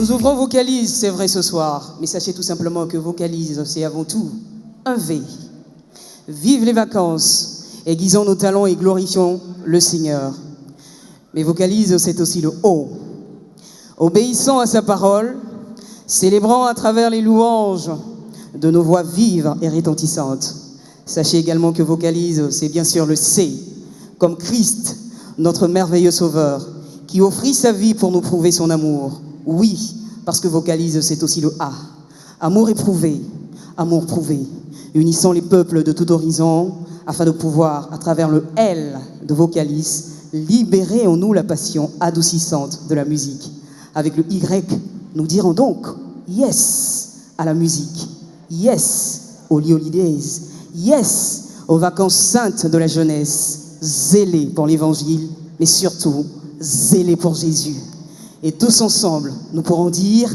Nous ouvrons Vocalise, c'est vrai ce soir, mais sachez tout simplement que Vocalise, c'est avant tout un V. Vive les vacances, aiguisons nos talents et glorifions le Seigneur. Mais Vocalise, c'est aussi le O. Obéissant à sa parole, célébrant à travers les louanges de nos voix vives et retentissantes. Sachez également que Vocalise, c'est bien sûr le C, comme Christ, notre merveilleux Sauveur, qui offrit sa vie pour nous prouver son amour. Oui, parce que Vocalise, c'est aussi le A. Amour éprouvé, amour prouvé, unissant les peuples de tout horizon, afin de pouvoir, à travers le L de Vocalise, libérer en nous la passion adoucissante de la musique. Avec le Y, nous dirons donc yes à la musique, yes aux holidays, yes aux vacances saintes de la jeunesse, zélés pour l'évangile, mais surtout zélés pour Jésus. Et tous ensemble, nous pourrons dire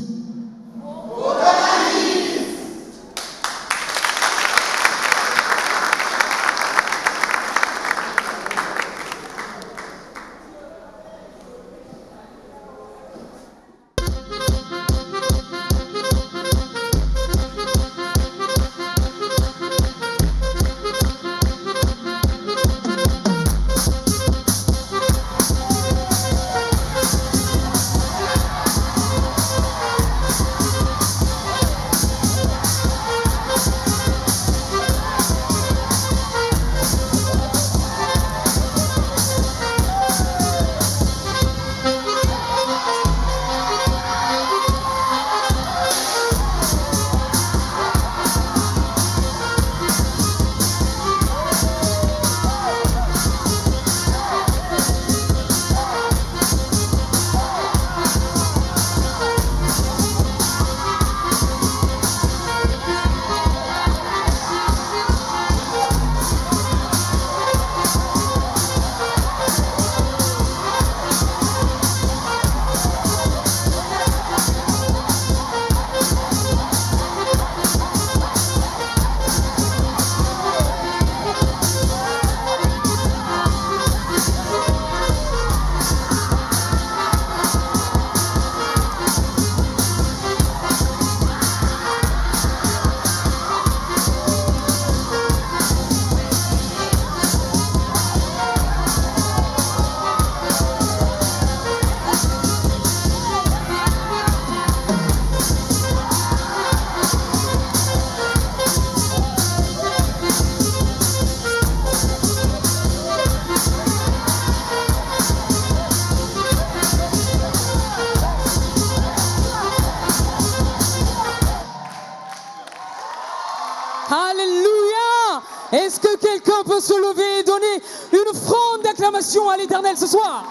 Alléluia! Est-ce que quelqu'un peut se lever et donner une fronde d'acclamation à l'Éternel ce soir?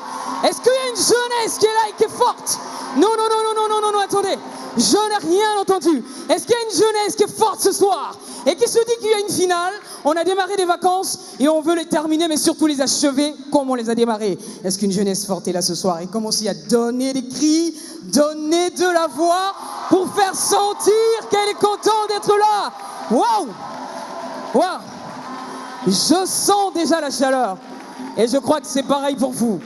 Est-ce qu'il y a une jeunesse qui est là et qui est forte? Non, non, non, non, non, non, non, non, attendez. Je n'ai rien entendu. Est-ce qu'il y a une jeunesse qui est forte ce soir et qui se dit qu'il y a une finale? On a démarré des vacances et on veut les terminer, mais surtout les achever comme on les a démarrées. Est-ce qu'une jeunesse forte est là ce soir et commence à donner des cris, donner de la voix pour faire sentir qu'elle est contente d'être là? Waouh! Waouh! Je sens déjà la chaleur et je crois que c'est pareil pour vous.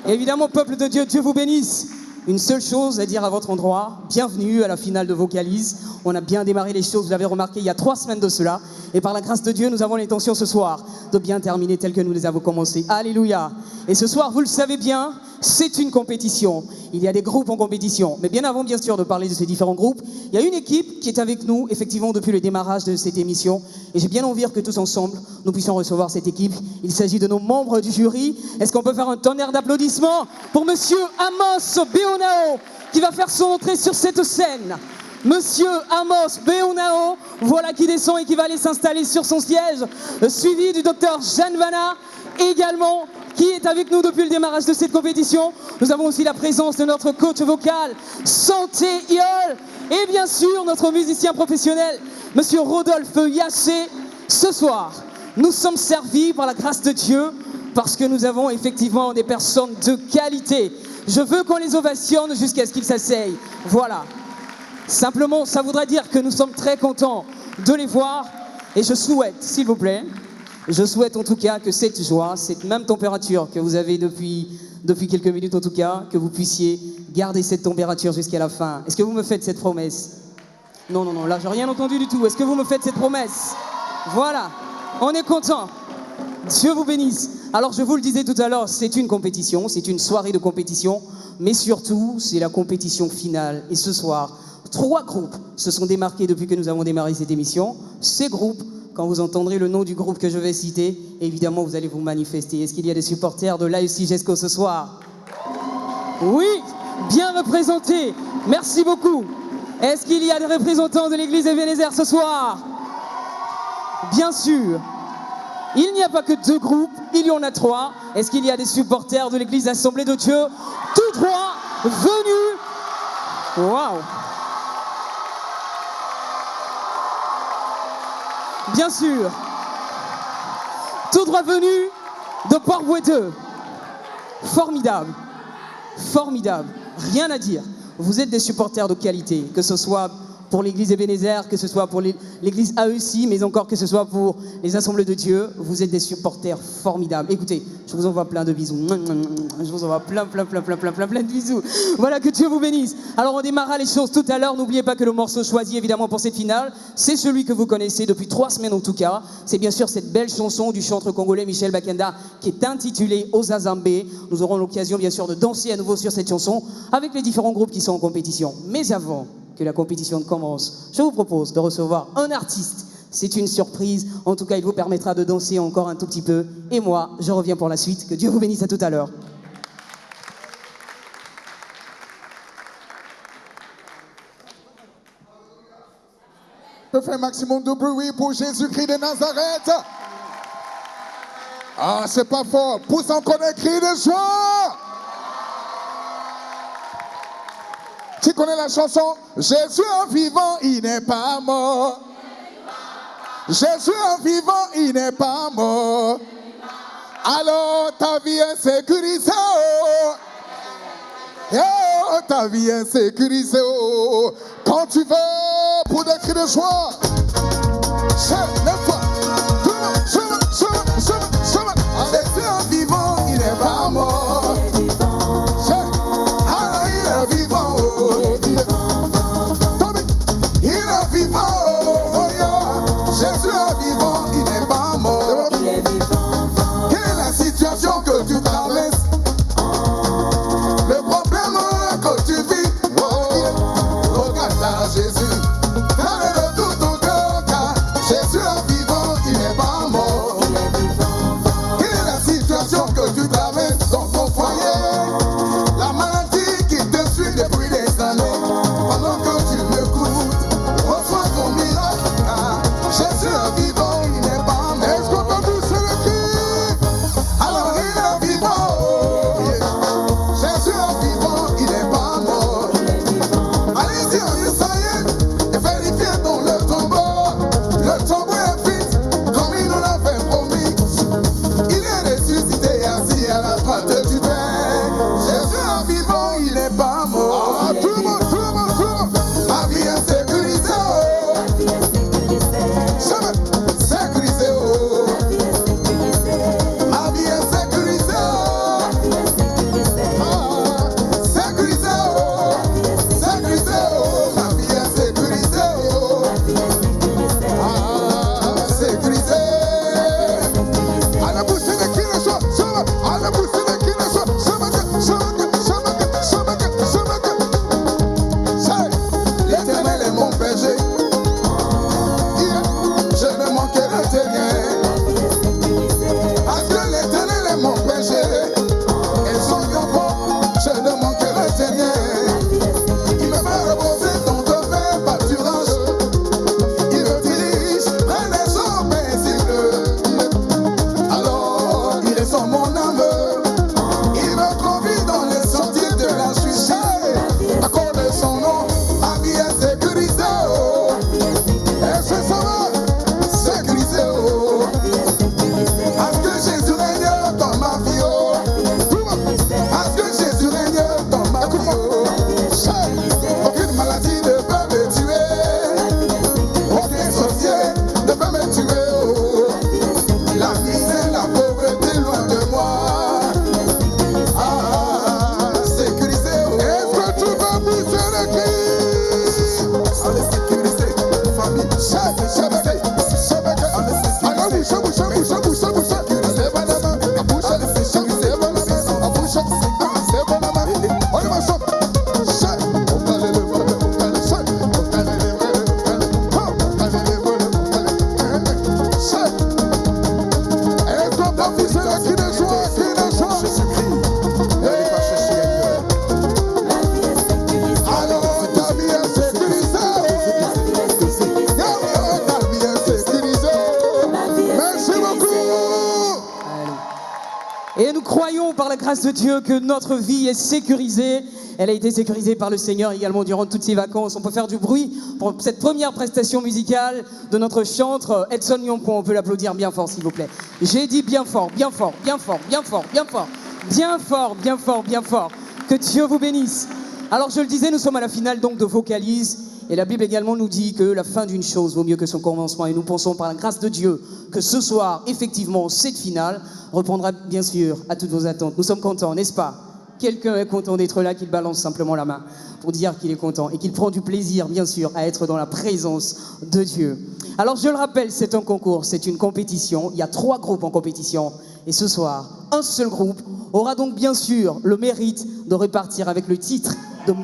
Évidemment, peuple de Dieu, Dieu vous bénisse. Une seule chose à dire à votre endroit, bienvenue à la finale de Vocalise. On a bien démarré les choses, vous l'avez remarqué il y a 3 semaines de cela. Et par la grâce de Dieu, nous avons l'intention ce soir de bien terminer tel que nous les avons commencés. Alléluia. Et ce soir, vous le savez bien, c'est une compétition. Il y a des groupes en compétition. Mais bien avant, bien sûr, de parler de ces différents groupes, il y a une équipe qui est avec nous, effectivement, depuis le démarrage de cette émission. Et j'ai bien envie que tous ensemble, nous puissions recevoir cette équipe. Il s'agit de nos membres du jury. Est-ce qu'on peut faire un tonnerre d'applaudissements pour Monsieur Amos Beonao, qui va faire son entrée sur cette scène? Monsieur Amos Beonao, voilà qui descend et qui va aller s'installer sur son siège, suivi du docteur Jeanne Vanna, également, qui est avec nous depuis le démarrage de cette compétition. Nous avons aussi la présence de notre coach vocal, Santé Iol, et bien sûr notre musicien professionnel, Monsieur Rodolphe Yassé. Ce soir, nous sommes servis par la grâce de Dieu, parce que nous avons effectivement des personnes de qualité. Je veux qu'on les ovationne jusqu'à ce qu'ils s'asseyent. Voilà. Simplement, ça voudrait dire que nous sommes très contents de les voir. Et je souhaite, s'il vous plaît, je souhaite en tout cas que cette joie, cette même température que vous avez depuis quelques minutes en tout cas, que vous puissiez garder cette température jusqu'à la fin. Est-ce que vous me faites cette promesse? Non, non, non, là, j'ai rien entendu du tout. Est-ce que vous me faites cette promesse? Voilà, on est content. Dieu vous bénisse. Alors, je vous le disais tout à l'heure, c'est une compétition, c'est une soirée de compétition, mais surtout, c'est la compétition finale. Et ce soir, 3 groupes se sont démarqués depuis que nous avons démarré cette émission. Ces groupes, quand vous entendrez le nom du groupe que je vais citer, évidemment, vous allez vous manifester. Est-ce qu'il y a des supporters de l'AFC GESCO ce soir? Oui, bien représentés. Merci beaucoup. Est-ce qu'il y a des représentants de l'église Ebenezer ce soir? Bien sûr. Il n'y a pas que 2 groupes, il y en a 3. Est-ce qu'il y a des supporters de l'église Assemblée de Dieu? Tous 3 venus. Waouh. Bien sûr. Tous 3 venus de Port-Boueteux. Formidable. Formidable. Rien à dire. Vous êtes des supporters de qualité, que ce soit pour l'église Ebenezer, que ce soit pour l'église AEC, mais encore que ce soit pour les assemblées de Dieu. Vous êtes des supporters formidables. Écoutez, je vous envoie plein de bisous. Je vous envoie plein de bisous. Voilà, que Dieu vous bénisse. Alors, on démarrera les choses tout à l'heure. N'oubliez pas que le morceau choisi, évidemment, pour cette finale, c'est celui que vous connaissez depuis 3 semaines en tout cas. C'est bien sûr cette belle chanson du chanteur congolais Michel Bakenda qui est intitulée Ozazambé. Nous aurons l'occasion, bien sûr, de danser à nouveau sur cette chanson avec les différents groupes qui sont en compétition. Mais avant que la compétition commence, je vous propose de recevoir un artiste. C'est une surprise. En tout cas, il vous permettra de danser encore un tout petit peu. Et moi, je reviens pour la suite. Que Dieu vous bénisse, à tout à l'heure. On peut faire un maximum de bruit pour Jésus-Christ de Nazareth. Ah, c'est pas fort. Pousse encore un cri de joie. Tu connais la chanson? Jésus est vivant, il n'est pas mort. Jésus est vivant, il n'est pas mort. Alors ta vie est sécurisée. Oh, ta vie est sécurisée. Quand tu veux, pour des cris de joie. Lève-toi. Jésus est vivant, il n'est pas mort. Jésus est vivant. Et nous croyons par la grâce de Dieu que notre vie est sécurisée. Elle a été sécurisée par le Seigneur également durant toutes ces vacances. On peut faire du bruit pour cette première prestation musicale de notre chantre Edson Yompon. On peut l'applaudir bien fort s'il vous plaît. J'ai dit bien fort, bien fort, bien fort, bien fort, bien fort. Bien fort, bien fort, bien fort. Que Dieu vous bénisse. Alors je le disais, nous sommes à la finale donc de Vocalise. Et la Bible également nous dit que la fin d'une chose vaut mieux que son commencement. Et nous pensons par la grâce de Dieu que ce soir, effectivement, cette finale répondra bien sûr à toutes vos attentes. Nous sommes contents, n'est-ce pas? Quelqu'un est content d'être là, qu'il balance simplement la main pour dire qu'il est content et qu'il prend du plaisir, bien sûr, à être dans la présence de Dieu. Alors je le rappelle, c'est un concours, c'est une compétition. Il y a 3 groupes en compétition. Et ce soir, un seul groupe aura donc bien sûr le mérite de repartir avec le titre de...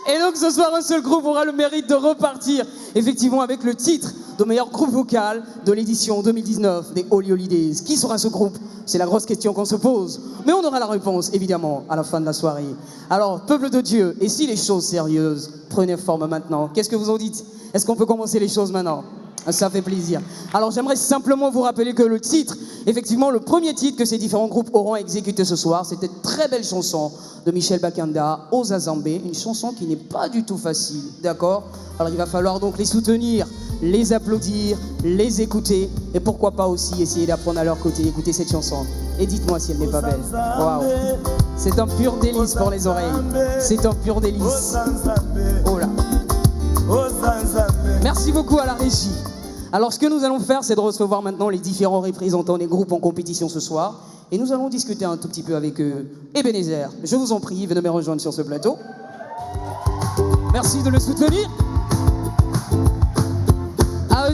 Et donc ce soir, un seul groupe aura le mérite de repartir effectivement avec le titre de meilleur groupe vocal de l'édition 2019 des Holy Holidays. Qui sera ce groupe? C'est la grosse question qu'on se pose. Mais on aura la réponse, évidemment, à la fin de la soirée. Alors, peuple de Dieu, et si les choses sérieuses prenaient forme maintenant? Qu'est-ce que vous en dites? Est-ce qu'on peut commencer les choses maintenant? Ça fait plaisir. Alors j'aimerais simplement vous rappeler que le titre, effectivement le premier titre que ces différents groupes auront exécuté ce soir, c'était une très belle chanson de Michel Bakanda, Ozazambé, une chanson qui n'est pas du tout facile, d'accord? Alors il va falloir donc les soutenir, les applaudir, les écouter, et pourquoi pas aussi essayer d'apprendre à leur côté, écouter cette chanson. Et dites-moi si elle n'est pas belle. Waouh! C'est un pur délice pour les oreilles. C'est un pur délice. Oh là! Merci beaucoup à la régie. Alors ce que nous allons faire, c'est de recevoir maintenant les différents représentants des groupes en compétition ce soir. Et nous allons discuter un tout petit peu avec eux. Ebenezer, je vous en prie, venez me rejoindre sur ce plateau. Merci de le soutenir.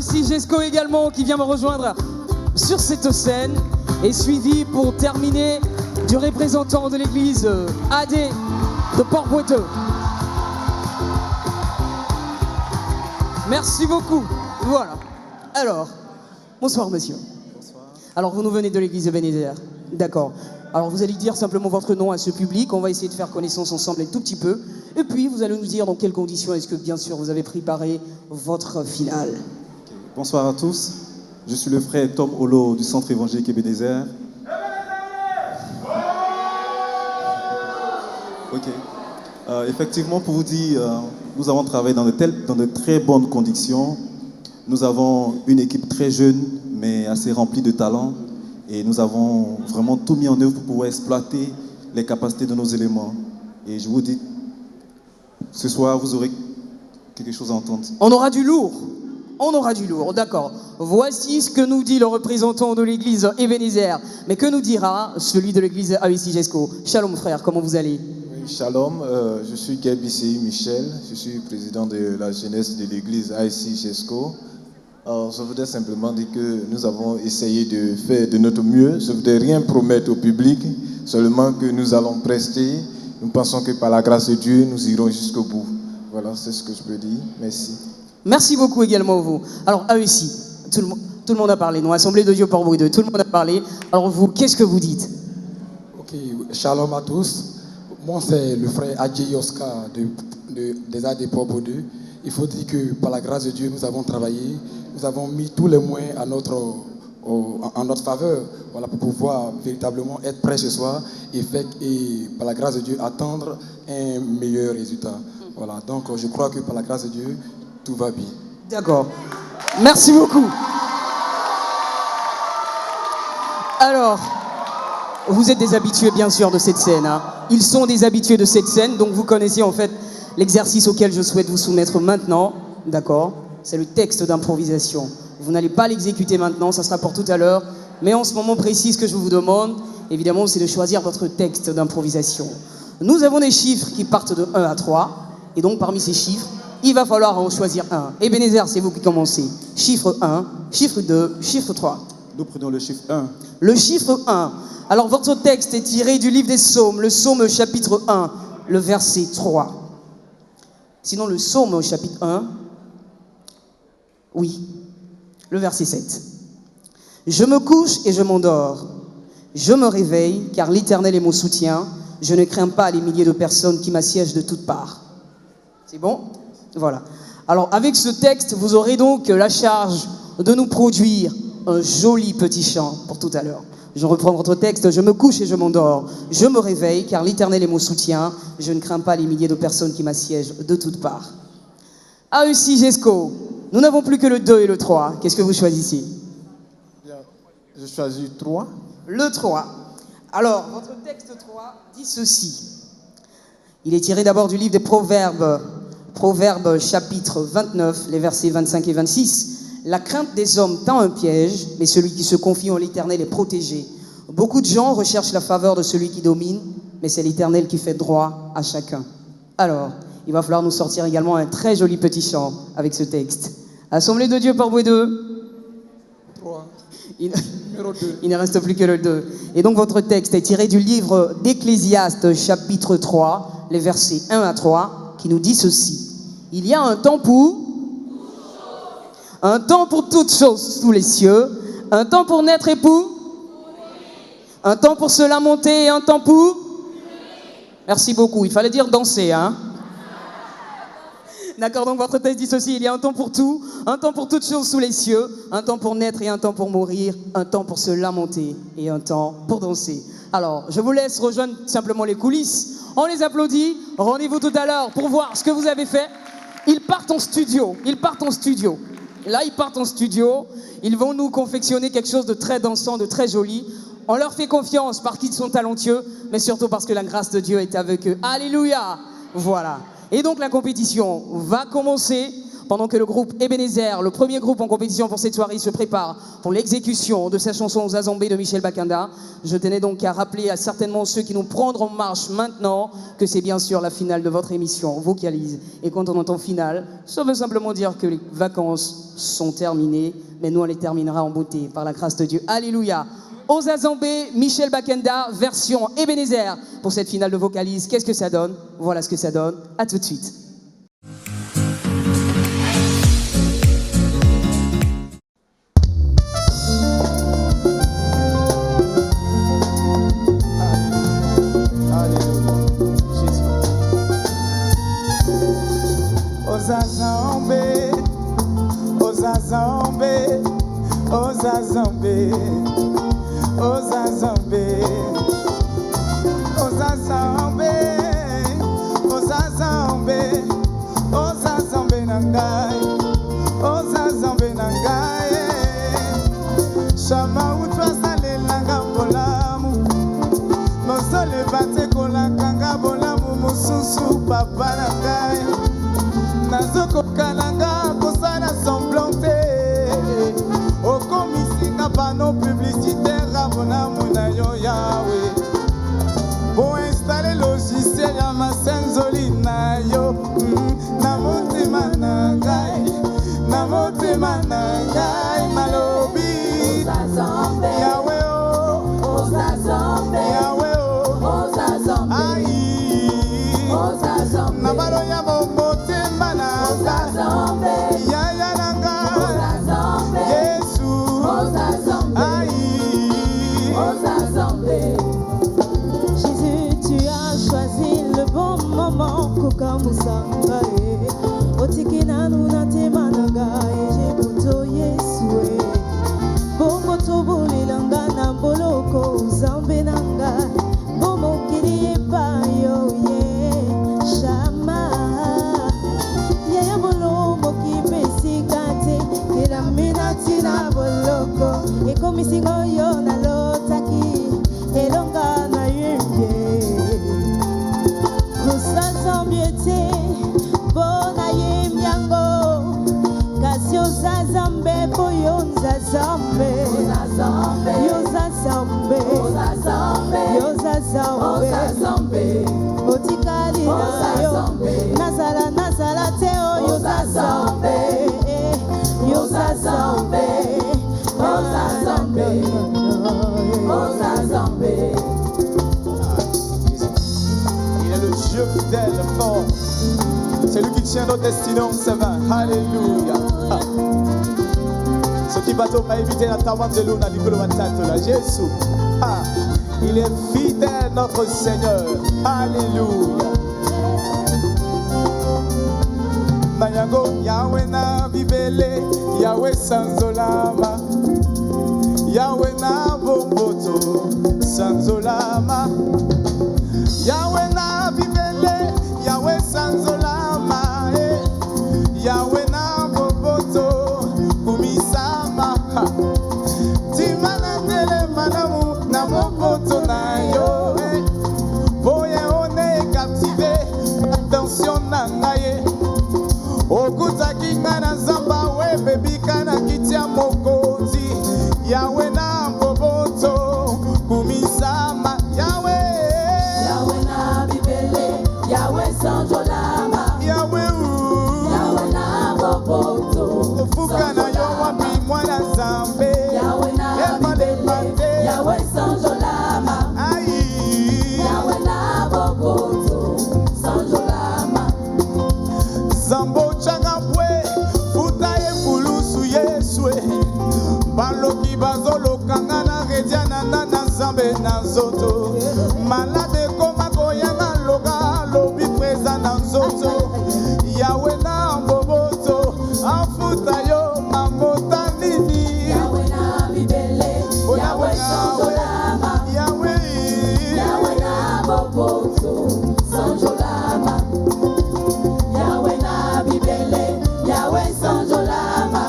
aussi Jesco également qui vient me rejoindre sur cette scène. Et suivi pour terminer du représentant de l'église AD de Port-Boiteux. Merci beaucoup. Voilà. Alors, bonsoir monsieur. Bonsoir. Alors vous nous venez de l'église de Ebenezer. D'accord. Alors vous allez dire simplement votre nom à ce public. On va essayer de faire connaissance ensemble un tout petit peu. Et puis vous allez nous dire dans quelles conditions est-ce que bien sûr vous avez préparé votre finale. Okay. Bonsoir à tous. Je suis le frère Tom Olo du centre évangélique Ebenezer. Ok. Effectivement, pour vous dire, nous avons travaillé dans de très bonnes conditions. Nous avons une équipe très jeune, mais assez remplie de talent. Et nous avons vraiment tout mis en œuvre pour pouvoir exploiter les capacités de nos éléments. Et je vous dis, ce soir, vous aurez quelque chose à entendre. On aura du lourd. On aura du lourd, d'accord. Voici ce que nous dit le représentant de l'église Ebenezer. Mais que nous dira celui de l'église AEC Jesco? Shalom frère, comment vous allez? Oui, shalom, je suis Gabi Michel, je suis président de la jeunesse de l'église AEC Jesco. Alors, je voudrais simplement dire que nous avons essayé de faire de notre mieux. Je ne voudrais rien promettre au public, seulement que nous allons prester. Nous pensons que par la grâce de Dieu, nous irons jusqu'au bout. Voilà, c'est ce que je peux dire. Merci. Merci beaucoup également vous. Alors, AEC, tout le monde a parlé, non? Assemblée de Dieu Port-Boiteux, tout le monde a parlé. Alors vous, qu'est-ce que vous dites? Ok, shalom à tous. Moi, c'est le frère Adji Oscar des AD Port-Boiteux. Il faut dire que par la grâce de Dieu, nous avons travaillé, nous avons mis tous les moyens en notre faveur, voilà, pour pouvoir véritablement être prêts ce soir et par la grâce de Dieu, attendre un meilleur résultat. Voilà, donc je crois que par la grâce de Dieu, tout va bien. D'accord. Merci beaucoup. Alors, vous êtes des habitués bien sûr de cette scène. Hein. Ils sont des habitués de cette scène, donc vous connaissez en fait l'exercice auquel je souhaite vous soumettre maintenant. D'accord? C'est le texte d'improvisation. Vous n'allez pas l'exécuter maintenant, ça sera pour tout à l'heure. Mais en ce moment précis, ce que je vous demande, évidemment, c'est de choisir votre texte d'improvisation. Nous avons des chiffres qui partent de 1 à 3. Et donc, parmi ces chiffres, il va falloir en choisir un. Ebenezer, c'est vous qui commencez. Chiffre 1, chiffre 2, chiffre 3. Nous prenons le chiffre 1. Le chiffre 1. Alors, votre texte est tiré du livre des Psaumes, le Psaume chapitre 1, le verset 3. Sinon, le Psaume au chapitre 1, oui, le verset 7. Je me couche et je m'endors. Je me réveille, car l'Éternel est mon soutien. Je ne crains pas les milliers de personnes qui m'assiègent de toutes parts. C'est bon? Voilà. Alors, avec ce texte, vous aurez donc la charge de nous produire un joli petit chant pour tout à l'heure. Je reprends votre texte. Je me couche et je m'endors. Je me réveille, car l'Éternel est mon soutien. Je ne crains pas les milliers de personnes qui m'assiègent de toutes parts. AEC GESCO, nous n'avons plus que le 2 et le 3. Qu'est-ce que vous choisissez? Je choisis 3. Le 3. Alors, votre texte 3 dit ceci. Il est tiré d'abord du livre des Proverbes, Proverbes chapitre 29, les versets 25 et 26. La crainte des hommes tend un piège, mais celui qui se confie en l'Éternel est protégé. Beaucoup de gens recherchent la faveur de celui qui domine, mais c'est l'Éternel qui fait droit à chacun. Alors, il va falloir nous sortir également un très joli petit chant avec ce texte. Assemblée de Dieu par Boué 2. 3. Numéro 2. Il ne reste plus que le 2. Et donc votre texte est tiré du livre d'Ecclésiaste, chapitre 3, les versets 1 à 3, qui nous dit ceci. Il y a un temps pour toutes choses sous les cieux, un temps pour naître et pour, un temps pour se lamenter et un temps pour. Merci beaucoup. Il fallait dire danser, hein. D'accord, donc votre texte dit ceci, il y a un temps pour tout, un temps pour toutes choses sous les cieux, un temps pour naître et un temps pour mourir, un temps pour se lamenter et un temps pour danser. Alors, je vous laisse rejoindre simplement les coulisses. On les applaudit. Rendez-vous tout à l'heure pour voir ce que vous avez fait. Ils partent en studio. Là, ils partent en studio. Ils vont nous confectionner quelque chose de très dansant, de très joli. On leur fait confiance parce qu'ils sont talentueux, mais surtout parce que la grâce de Dieu est avec eux. Alléluia. Voilà. Et donc la compétition va commencer pendant que le groupe Ebenezer, le premier groupe en compétition pour cette soirée, se prépare pour l'exécution de sa chanson Zazambé de Michel Bakanda. Je tenais donc à rappeler à certainement ceux qui nous prendront en marche maintenant que c'est bien sûr la finale de votre émission Vocalise. Et quand on entend finale, ça veut simplement dire que les vacances sont terminées, mais nous on les terminera en beauté par la grâce de Dieu. Alléluia. Ozazambé, Michel Bakanda, version Ebenezer pour cette finale de Vocalise. Qu'est-ce que ça donne? Voilà ce que ça donne. À tout de suite. Ozazambé, Ozazambé, Ozazambé. Ozazambé, Ozazambé, Ozazambé, Ozazambé nangai, Ozazambé nangai. Shama utwa sale langa bolamu, nozole bate kolakanga bolamu mususu papa nangai. Nazoko kalanga kosana semblante, okomisinga pano publicitaire. Pour installer le logiciel à ma senzoli na yo, na motema nangai, malobi. Yahweh oh, Yahweh oh, aïe, na balo ya motema nangai, yaya nangai, Yesu, aïe. Jésus, tu as choisi le bon moment. Koka musanga otikina nuna temananga jebuto Yesu bongo tobuli langa na boloko zambe nanga bomo kiri pa yo ye shama ya bolo moki besikate kila minati na boloko e komisingo yo na lotaki elonga na yenge kusazambiete bona yemyango kasio zazambe poyonza zambe yozazambe otikali nayo nazala teo yozazambe Il est le Dieu fidèle, fort. C'est lui qui tient nos destinées en ses mains. Alléluia. Ce qui va éviter la tavane de l'eau, Jésus. Il est fidèle, notre Seigneur. Alléluia. na yango yawe na bibele yawe sanzolama yawe na boboto sanzolama yawe na bibele yawe sanzolama yawe na boboto kumisama timana tele manamu na boboto na yo voye one captivé attention na ngaye okutaki nga na zamba we bebika na kiti ya mokonzi yawe na boboto kumisama yawe yawe na bibele yawe sanjolama yawe yawe na boboto ofuka na yo wapi mwana zambe yawe na bibele yawe sanjolama yawe na boboto sanjolama zambo changa bwe futa ye fulusu yeswe baloki bazolokanga na rediana na zambe na nzoto malade koma koyanga loka lobi preza na nzoto yawe na boboto afuta yo mamota nini yawe na bibele yawe sanjolama yawe yawe na boboto sanjolama yawe na bibele yawe sanjolama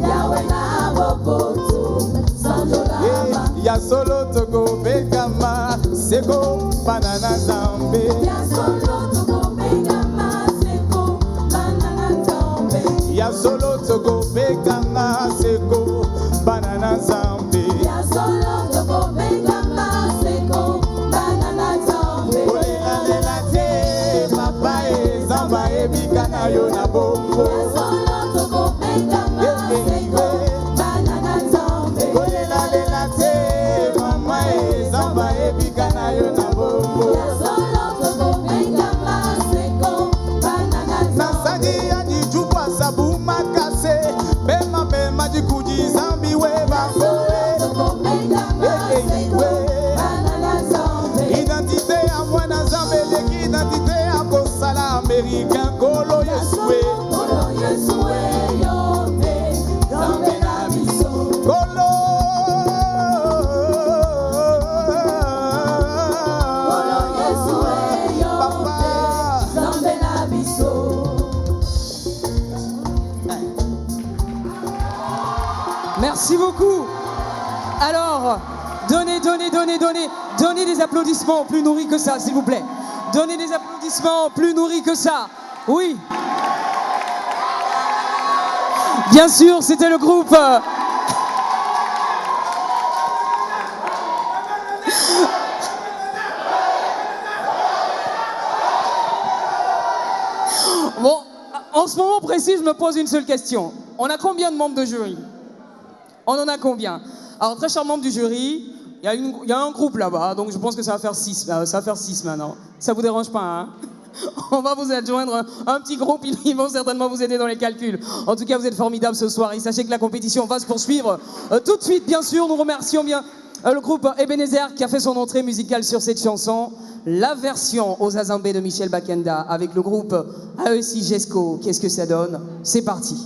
yawe na boboto sanjolama ya solo toko bekama seko banana zambe ya solo toko bekama seko banana zambe ya solo toko bekama seko banana zambe ya solo toko bekama seko banana zambe olelela te papa zamba ebika na yo na bongo ya solo toko bekama seko banana zambe olelela te mama zamba ebika na yo na bongo ya solo toko bekama seko banana zambe nasagi ya dijupwa sabu makase bema bema jikuji zambi we bakoe identité ya mwana zambe leki identité ya kosala américain kolo yesue kolo yesue yote zambe na biso kolo kolo yesue yote zambe na biso. Merci beaucoup. Alors, donnez des applaudissements plus nourris que ça, s'il vous plaît. Donnez des applaudissements plus nourris que ça. Oui. Bien sûr, c'était le groupe. Bon, en ce moment précis, je me pose une seule question. On a combien de membres de jury? On en a combien? Alors, très chers membres du jury, il y a un groupe là-bas, donc je pense que ça va faire 6 maintenant. Ça vous dérange pas, hein? On va vous adjoindre un petit groupe, ils vont certainement vous aider dans les calculs. En tout cas, vous êtes formidables ce soir et sachez que la compétition va se poursuivre tout de suite, bien sûr. Nous remercions bien le groupe Ebenezer qui a fait son entrée musicale sur cette chanson. La version aux Azambés de Michel Bakenda avec le groupe AEC Jesco. Qu'est-ce que ça donne? C'est parti.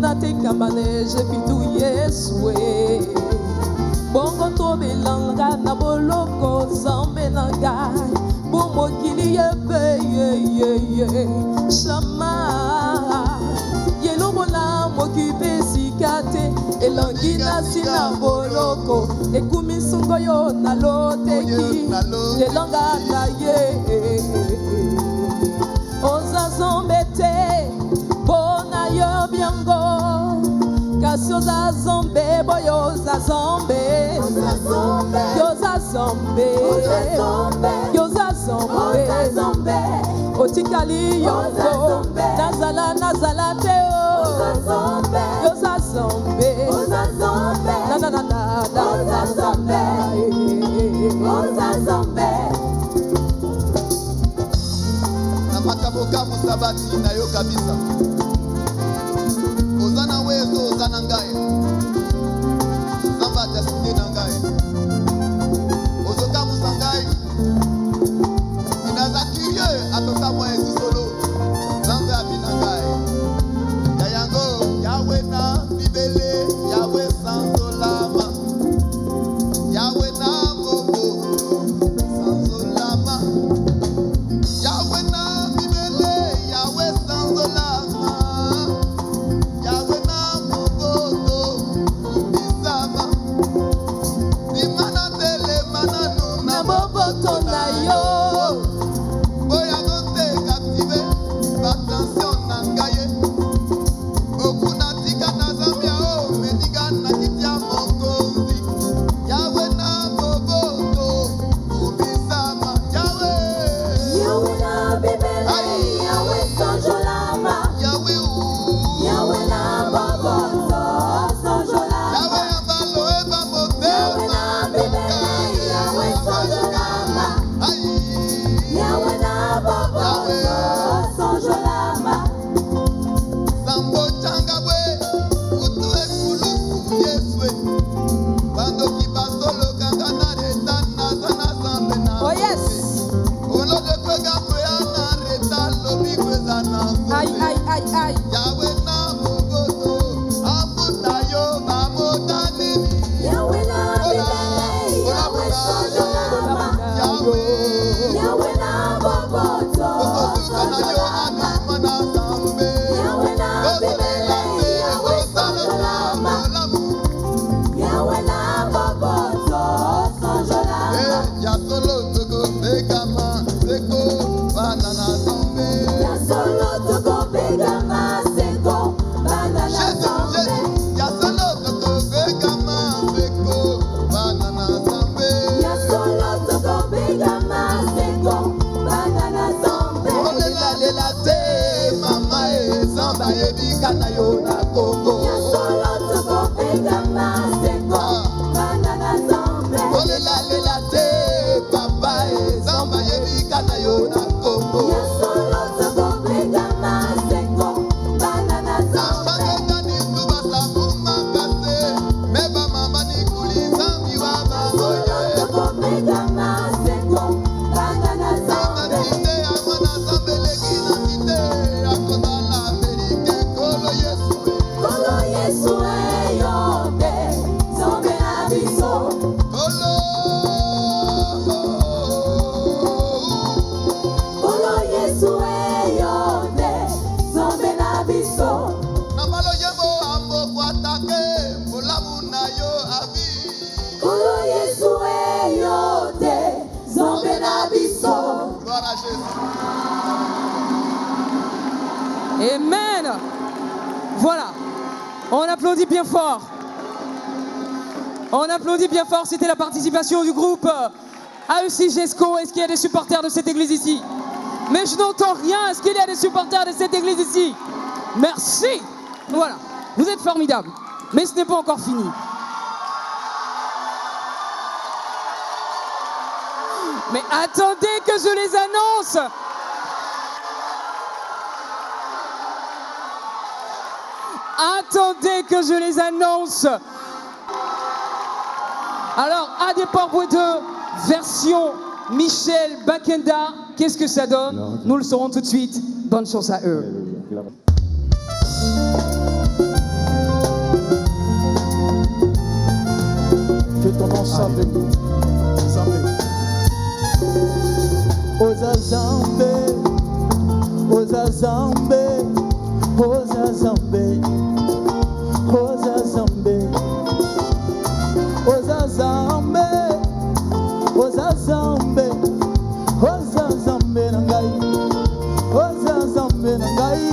na te kambane je pitu Yesue bongo to bilanga na boloko zambe na ngai bomokili yebe ye shama yelobola mokipe sikate elongi na sina boloko ekumi sungo yo na loteki lelonga na ye oza zombe te bona yo biango kasi oza zombe boyo oza zombe yoza zombe yoza zombe otikali yongo nazala te yoza zombe na makaboka musabati na yo kabisa oza na wezo oza na ngai nzambe adeside na ngai ozokamusa ngai inaza curie atoka mwa ezi solo nzambe abi na ngai ya yango yawe na bibele yawe sanzolama yawe na bobo sanzolama yawe na bibele yawe sanzolama yawe na boboto kubisama simana tele mananu na boboto na yo oya gote captive batension na ngai okuna tika na zambia o meniga na kitia mokonzi yawe na boboto kubisama yawe na bibele yawe sanjolama yawe yawe na boboto sanjolama yawe ambalo eba motema yawe na bibele yawe sanjolama yawe na boboto sanjolama Sambo changa bwe kutu ekulusu yeswe bando kibasolo kanga na reta na sana sambe na Oh yes. olo de kwega kwea na reta lobi kweza na Aïe. yawe na mugoto amuta yo bamotani yawe na bibele yawe sanjolama yawe yawe na boboto okosuka na yo sanjolama anima na sambe yawe na bibele yawe sanjolama yawe na boboto sanjolama ya solo toko pekama seko bana na sambe ya solo toko pegama seko bana na zambe ya solo toko pekama seko bana na sambe ya solo toko pegama seko bana na zambe lela te mama e samba yebika na yo na Kongo ya solo toko pegama seko bana na zambe lela te papa e samba yebika na yo na Kongo ya solo toko pegama seko bana na zambe Sambanga ni tuba sabuma kase meba mama ni kuliza miwa solo baboye toko pegama seko bana na zambe Tite ya mwana sambele kina tite ya kota la Amerike kolo Yesu kolo yesu eyote zambe na biso kolo kolo yesu eyote zambe na biso na malo yembo ambo kwatake mbolamu na yo abi kolo yesu eyote zambe na biso gloire à Jésus. Amen. Voilà. On applaudit bien fort. On applaudit bien fort. C'était la participation du groupe AEC GESCO. Est-ce qu'il y a des supporters de cette église ici? Mais je n'entends rien. Est-ce qu'il y a des supporters de cette église ici? Merci. Voilà. Vous êtes formidables. Mais ce n'est pas encore fini. Mais attendez que je les annonce. Attendez que je les annonce. Alors, Adeporte 2, version Michel Bakenda. Qu'est-ce que ça donne? Nous le saurons tout de suite. Bonne chance à eux. ensemble. Ozazambe, Ozazambe, Ozazambe, Ozazambe, Ozazambe, Ozazambe, Ozazambe nangai, Ozazambe nangai.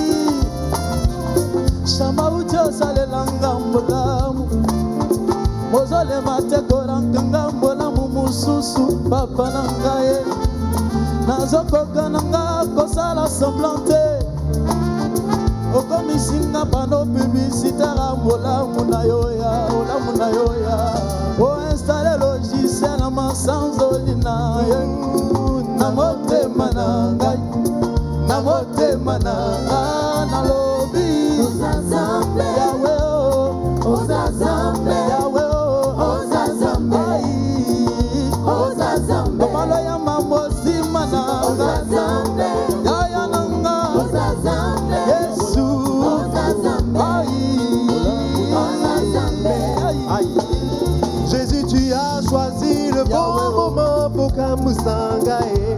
Shama uja sale langa mbolamu, mozole mate koranga mbolamu mususu papa nangai. Nazokoka nanga kosala semblante okomisinga pano publicitaire molamu na yoya olamu na yoya o installe logiciel na masanzoli na ye na motema na ngai na motema na ngai nalobi Ozazambe yawe o Ozazambe yawe o Ozazambe Ozazambe komalo ya mamosi Ozazambe, Yaya Nanga, Ozazambe, Yesu, Ozazambe, Ozazambe. Jésus, tu as choisi le bon moment pour Kamusangae.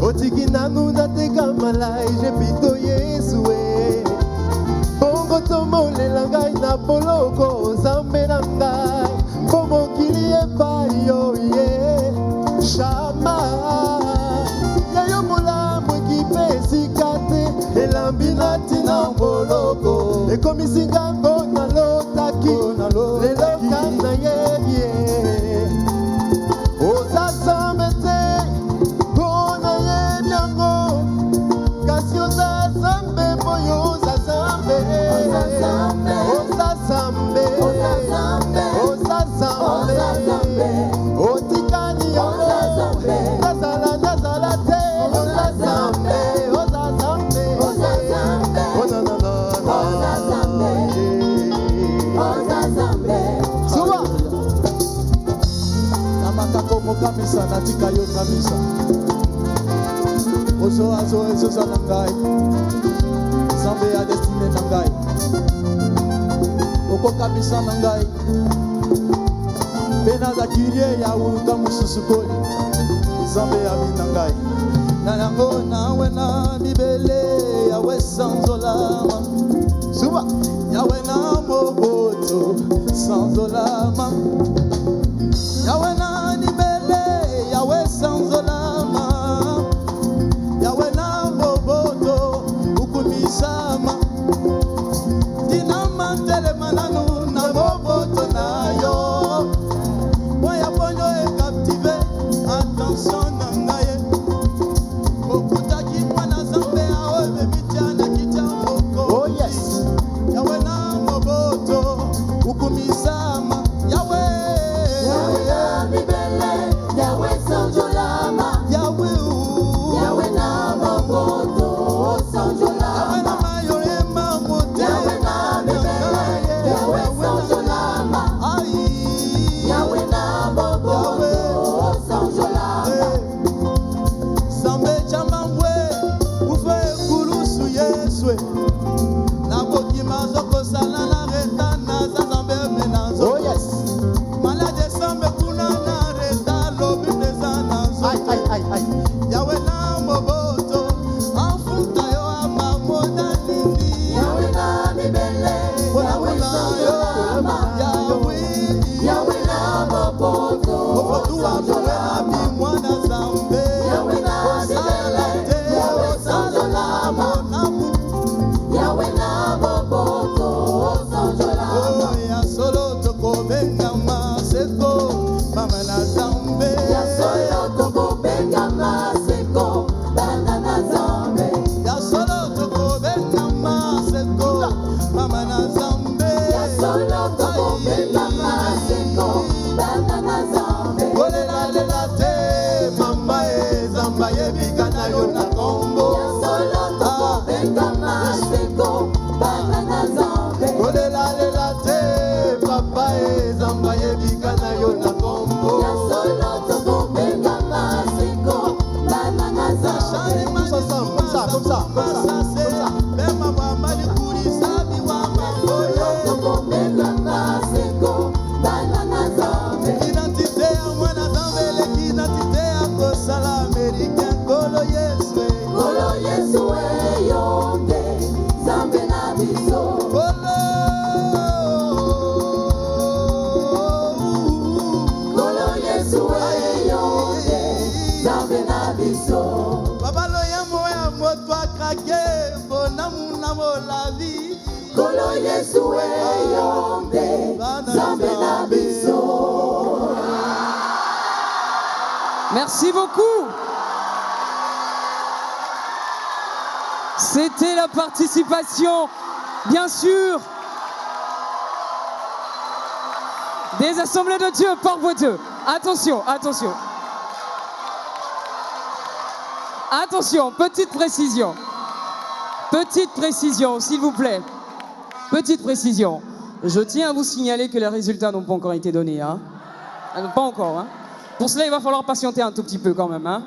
Otikina nuna te kamalai, j'ai pito Yesue. Bongo tomo le langai na poloko, Zambe nangai. Pomo kili e payo ye, Shama. Elambinati na boloko ekomisinga ngona lotaki leloka na yebie Ozazambe te ngona yebyango kasi Ozazambe moyo Ozazambe Ozazambe Ozazambe Ozazambe otikani yango nazala nazala te Ozazambe Kamisa natika yo kamisa Ozo azo ezoza nangai Zambe ya destine nangai Oko kamisa nangai Pena za kirie ya uruka mususukoli Zambe ya minangai Nanango nawe na bibele yawe sanzolama Suba yawe na moboto sanzolama Yawe na nibele yawe sanzolama Yawe na moboto ukumisama Dinama telemananu na moboto na yo Boya ponyo e captivé attention nangaye Okutaki mwana zambe awe bebichana kita moko Oh yes Yawe na moboto ukumisama Yawe Identité Yesu eyombe Nzambe na biso. Merci beaucoup. C'était la participation, bien sûr, des Assemblées de Dieu par Dieu. Attention, attention. Attention, petite précision. Petite précision, s'il vous plaît. Petite précision. Je tiens à vous signaler que les résultats n'ont pas encore été donnés. Hein. Pas encore. Hein. Pour cela, il va falloir patienter un tout petit peu quand même. Hein.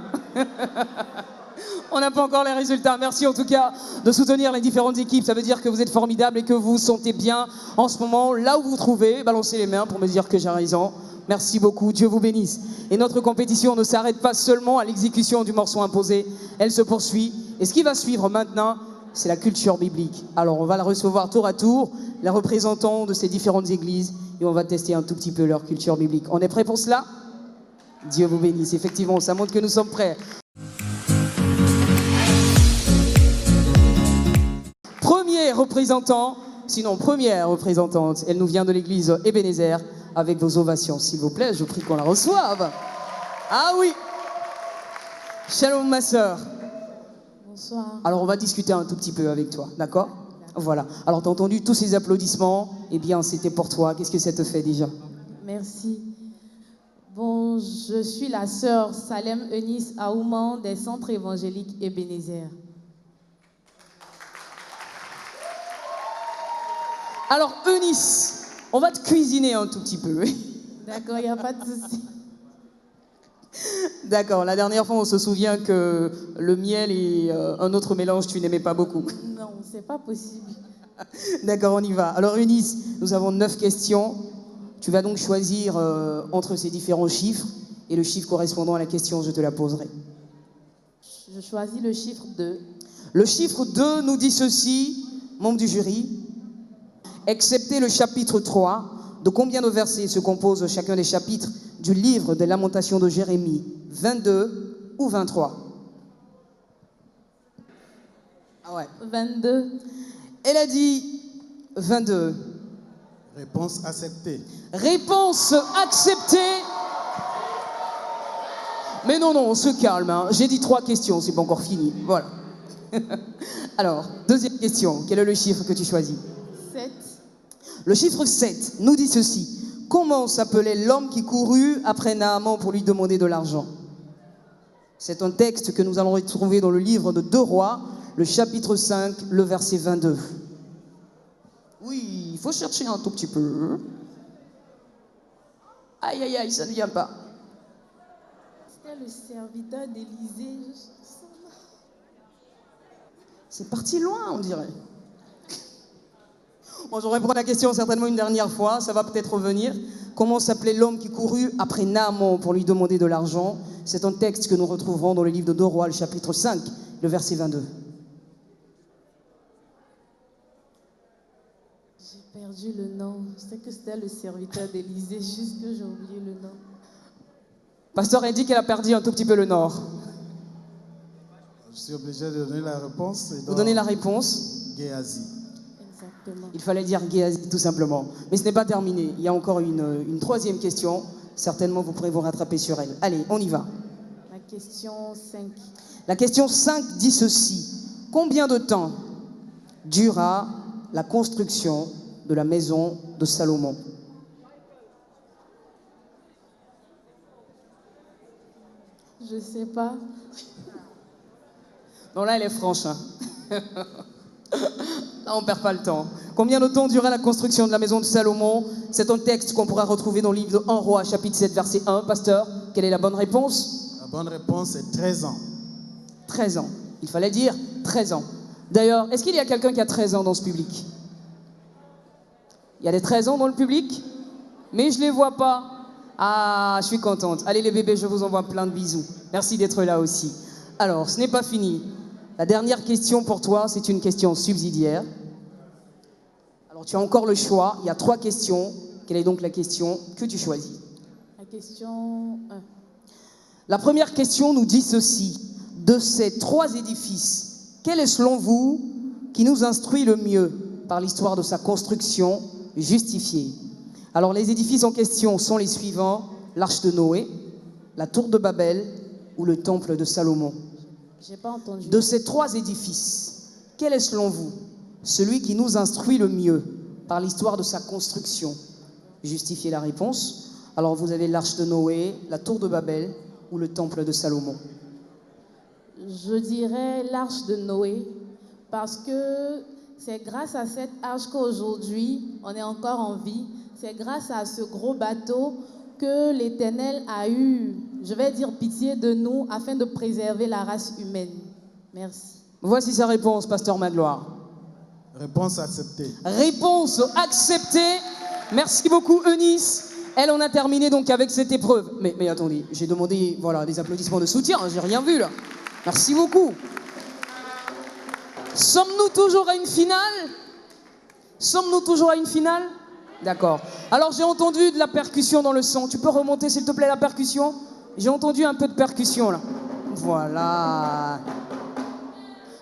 On n'a pas encore les résultats. Merci en tout cas de soutenir les différentes équipes. Ça veut dire que vous êtes formidables et que vous vous sentez bien en ce moment. Là où vous vous trouvez, balancez les mains pour me dire que j'ai raison. Merci beaucoup, Dieu vous bénisse. Et notre compétition ne s'arrête pas seulement à l'exécution du morceau imposé. Elle se poursuit. Et ce qui va suivre maintenant, c'est la culture biblique. Alors on va la recevoir tour à tour, les représentants de ces différentes églises, et on va tester un tout petit peu leur culture biblique. On est prêt pour cela? Dieu vous bénisse. Effectivement, ça montre que nous sommes prêts. Premier représentant, sinon première représentante, elle nous vient de l'église Ebenezer, avec vos ovations, s'il vous plaît, je prie qu'on la reçoive. Ah oui. Shalom ma sœur. Bonsoir. Alors on va discuter un tout petit peu avec toi, d'accord? Voilà. Alors t'as entendu tous ces applaudissements, eh bien c'était pour toi. Qu'est-ce que ça te fait déjà? Merci. Bon, je suis la sœur Salem Eunice Aouman des centres évangéliques Ebenezer. Alors Eunice, on va te cuisiner un tout petit peu. D'accord, il n'y a pas de souci. D'accord, la dernière fois on se souvient que le miel et un autre mélange tu n'aimais pas beaucoup. Non, c'est pas possible. D'accord, on y va. Alors Eunice, nous avons 9 questions. Tu vas donc choisir entre ces différents chiffres et le chiffre correspondant à la question, je te la poserai. Je choisis le chiffre 2. Le chiffre 2 nous dit ceci, membres du jury. Excepté le chapitre 3, de combien de versets se compose chacun des chapitres du livre des Lamentations de Jérémie? 22 ou 23? Ah ouais. 22. Elle a dit 22. Réponse acceptée. Réponse acceptée. Mais non, on se calme. Hein. J'ai dit 3 questions, c'est pas encore fini. Voilà. Alors, deuxième question. Quel est le chiffre que tu choisis? 7. Le chiffre 7 nous dit ceci. Comment s'appelait l'homme qui courut après Naaman pour lui demander de l'argent? C'est un texte que nous allons retrouver dans le livre de 2 Rois, le chapitre 5, le verset 22. Oui, il faut chercher un tout petit peu. Aïe, aïe, aïe, ça ne vient pas. C'était le serviteur d'Élysée. C'est parti loin, on dirait. Bon, je reprends la question certainement une dernière fois, ça va peut-être revenir. Comment s'appelait l'homme qui courut après Naaman pour lui demander de l'argent? C'est un texte que nous retrouverons dans le livre de 2 Rois, le chapitre 5, le verset 22. J'ai perdu le nom. Je sais que c'était le serviteur d'Élysée, juste que j'ai oublié le nom. Pasteur indique qu'elle a perdu un tout petit peu le nord. Je suis obligé de donner la réponse. Vous donnez la réponse? Géasi. Exactement. Il fallait dire Géasi, tout simplement. Mais ce n'est pas terminé. Il y a encore une troisième question. Certainement, vous pourrez vous rattraper sur elle. Allez, on y va. La question 5. La question 5 dit ceci. Combien de temps dura la construction de la maison de Salomon? Je sais pas. Non, là, elle est franche. Hein. Là, on ne perd pas le temps. Combien de temps dura la construction de la maison de Salomon? C'est un texte qu'on pourra retrouver dans le livre de 1 Roi, chapitre 7, verset 1. Pasteur, quelle est la bonne réponse? La bonne réponse est 13 ans. 13 ans. Il fallait dire 13 ans. D'ailleurs, est-ce qu'il y a quelqu'un qui a 13 ans dans ce public? Il y a des 13 ans dans le public? Mais je ne les vois pas. Ah, je suis contente. Allez les bébés, je vous envoie plein de bisous. Merci d'être là aussi. Alors, ce n'est pas fini. La dernière question pour toi, c'est une question subsidiaire. Alors, tu as encore le choix. Il y a 3 questions. Quelle est donc la question que tu choisis? La question 1. La première question nous dit ceci. De ces 3 édifices, quel est selon vous qui nous instruit le mieux par l'histoire de sa construction, justifié. Alors les édifices en question sont les suivants, l'arche de Noé, la tour de Babel ou le temple de Salomon. J'ai pas entendu. De ces trois édifices, quel est selon vous celui qui nous instruit le mieux par l'histoire de sa construction? Justifiez la réponse. Alors vous avez l'arche de Noé, la tour de Babel ou le temple de Salomon. Je dirais l'arche de Noé, parce que c'est grâce à cette arche qu'aujourd'hui, on est encore en vie. C'est grâce à ce gros bateau que l'Éternel a eu, je vais dire, pitié de nous afin de préserver la race humaine. Merci. Voici sa réponse, pasteur Magloire. Réponse acceptée. Réponse acceptée. Merci beaucoup, Eunice. Elle, on a terminé donc avec cette épreuve. Mais attendez, j'ai demandé des applaudissements de soutien, j'ai rien vu là. Merci beaucoup. Sommes-nous toujours à une finale? Sommes-nous toujours à une finale? D'accord. Alors j'ai entendu de la percussion dans le son. Tu peux remonter s'il te plaît la percussion? J'ai entendu un peu de percussion là. Voilà.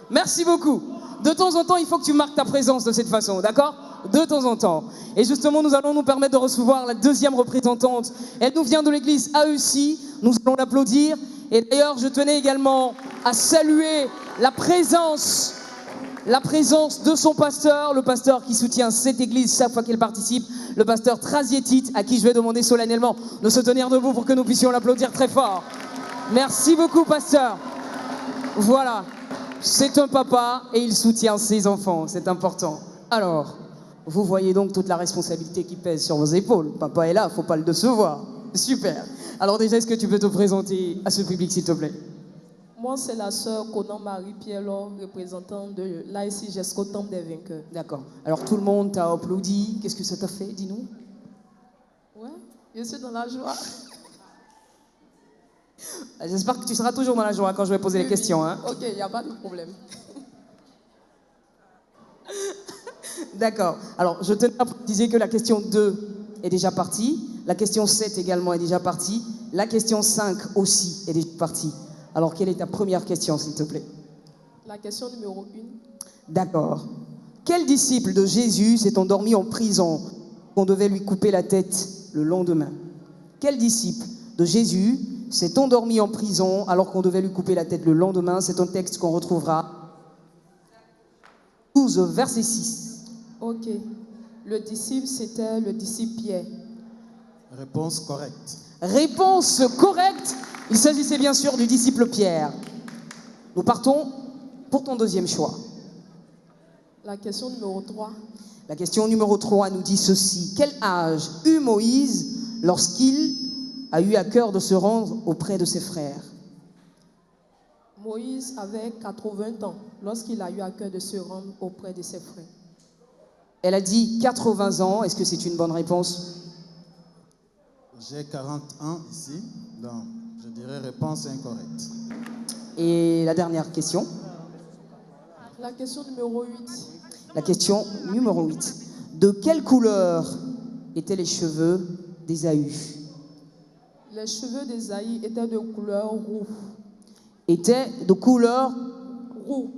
Merci beaucoup. De temps en temps, il faut que tu marques ta présence de cette façon, d'accord? De temps en temps. Et justement, nous allons nous permettre de recevoir la deuxième représentante. Elle nous vient de l'église AEC. Nous allons l'applaudir. Et d'ailleurs, je tenais également à saluer la présence de son pasteur, le pasteur qui soutient cette église chaque fois qu'elle participe, le pasteur Traziétit, à qui je vais demander solennellement de se tenir debout pour que nous puissions l'applaudir très fort. Merci beaucoup, pasteur. Voilà, c'est un papa et il soutient ses enfants, c'est important. Alors, vous voyez donc toute la responsabilité qui pèse sur vos épaules. Papa est là, faut pas le décevoir. Super. Alors déjà, est-ce que tu peux te présenter à ce public, s'il te plaît? Moi, c'est la sœur Conan Marie-Pierre Laure, représentante de l'AIC GESCO Temple des Vainqueurs. D'accord. Alors tout le monde t'a applaudi. Qu'est-ce que ça t'a fait? Dis-nous. Ouais, je suis dans la joie. J'espère que tu seras toujours dans la joie quand je vais poser les questions. Hein. Ok, il n'y a pas de problème. D'accord. Alors, je tenais à préciser que la question 2 est déjà partie. La question 7 également est déjà partie. La question 5 aussi est déjà partie. Alors, quelle est ta première question, s'il te plaît? La question numéro 1. D'accord. Quel disciple de Jésus s'est endormi en prison qu'on devait lui couper la tête le lendemain? Quel disciple de Jésus s'est endormi en prison alors qu'on devait lui couper la tête le lendemain? C'est un texte qu'on retrouvera 12, verset 6. Ok. Le disciple, c'était le disciple Pierre. Réponse correcte. Réponse correcte. Il s'agissait bien sûr du disciple Pierre. Nous partons pour ton deuxième choix. La question numéro 3. La question numéro 3 nous dit ceci. Quel âge eut Moïse lorsqu'il a eu à cœur de se rendre auprès de ses frères? Moïse avait 80 ans lorsqu'il a eu à cœur de se rendre auprès de ses frères. Elle a dit 80 ans. Est-ce que c'est une bonne réponse? J'ai 41 ici, donc je dirais réponse incorrecte. Et la dernière question? La question numéro 8. La question numéro 8. De quelle couleur étaient les cheveux d'Ésaü? Les cheveux d'Ésaïe étaient de couleur roux. Étaient de couleur roux.